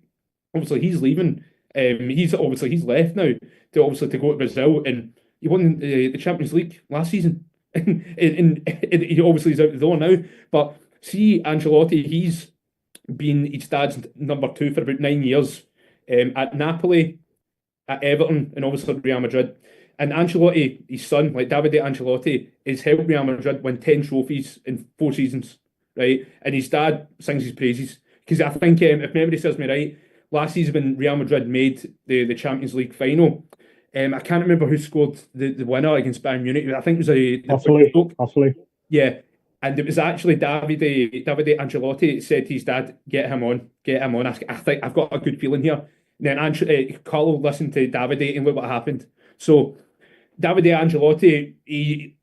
obviously he's leaving. He's left now to go to Brazil, and he won the Champions League last season. and he obviously is out the door now. But see Ancelotti, he's been his dad's number 2 for about 9 years. At Napoli, at Everton, and obviously Real Madrid. And Ancelotti, his son, like Davide Ancelotti, has helped Real Madrid win 10 trophies in 4 seasons, right? And his dad sings his praises. Because I think, if memory serves me right, last season when Real Madrid made the Champions League final. I can't remember who scored the winner against Bayern Munich. I think it was Possibly. Yeah, and it was actually Davide Ancelotti said to his dad, get him on. I think I've got a good feeling here. And then Carlo listened to Davide and look what happened. So Davide Ancelotti, he,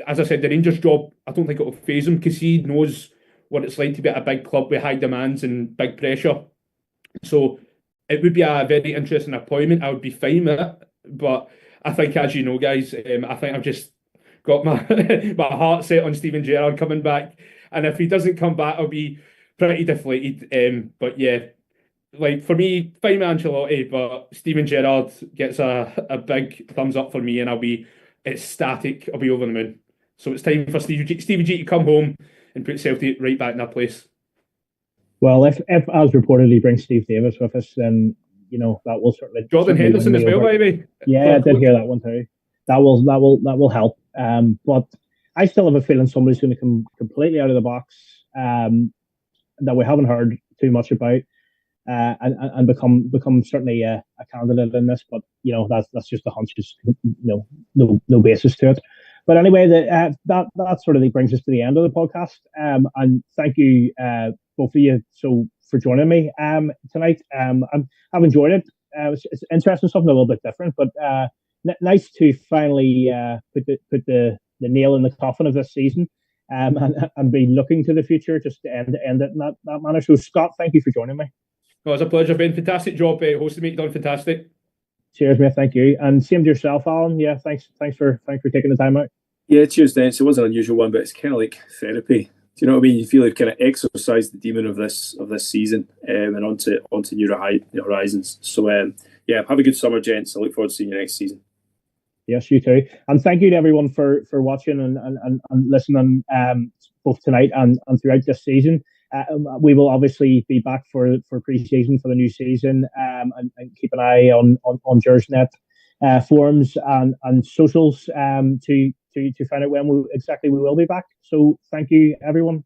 as I said, the Rangers job, I don't think it will faze him because he knows what it's like to be at a big club with high demands and big pressure. So it would be a very interesting appointment. I would be fine with it. But I think, as you know, guys, I think I've just got my my heart set on Steven Gerrard coming back. And if he doesn't come back, I'll be pretty deflated. But yeah, like for me, fine with Ancelotti, but Steven Gerrard gets a big thumbs up for me, and I'll be ecstatic. I'll be over the moon. So it's time for Stevie G to come home and put Celtic right back in their place. Well, if as reported he brings Steve Davis with us, then that will certainly Jordan Henderson as well, maybe. Yeah, I did hear that one too. That will help. But I still have a feeling somebody's going to come completely out of the box that we haven't heard too much about, and become certainly a candidate in this. But that's just a hunch. Just no basis to it. But anyway, that sort of brings us to the end of the podcast. And thank you both of you for joining me tonight. I've enjoyed it. It's interesting, something a little bit different, but nice to finally put the nail in the coffin of this season, and be looking to the future, just to end it in that manner. So, Scott, thank you for joining me. Oh, it's a pleasure, Ben. Fantastic job hosting me. You've done fantastic. Cheers, mate. Thank you, and same to yourself, Alan. Yeah, thanks for taking the time out. Yeah, cheers, Dennis. It was an unusual one, but it's kind of like therapy. Do you know what I mean? You feel you've kind of exorcised the demon of this season, and onto new horizons. So yeah, have a good summer, gents. I look forward to seeing you next season. Yes, you too. And thank you to everyone for watching and listening, both tonight and throughout this season. We will obviously be back for pre-season for the new season, and keep an eye on Gersnet forums and socials to find out when exactly we will be back. So thank you, everyone.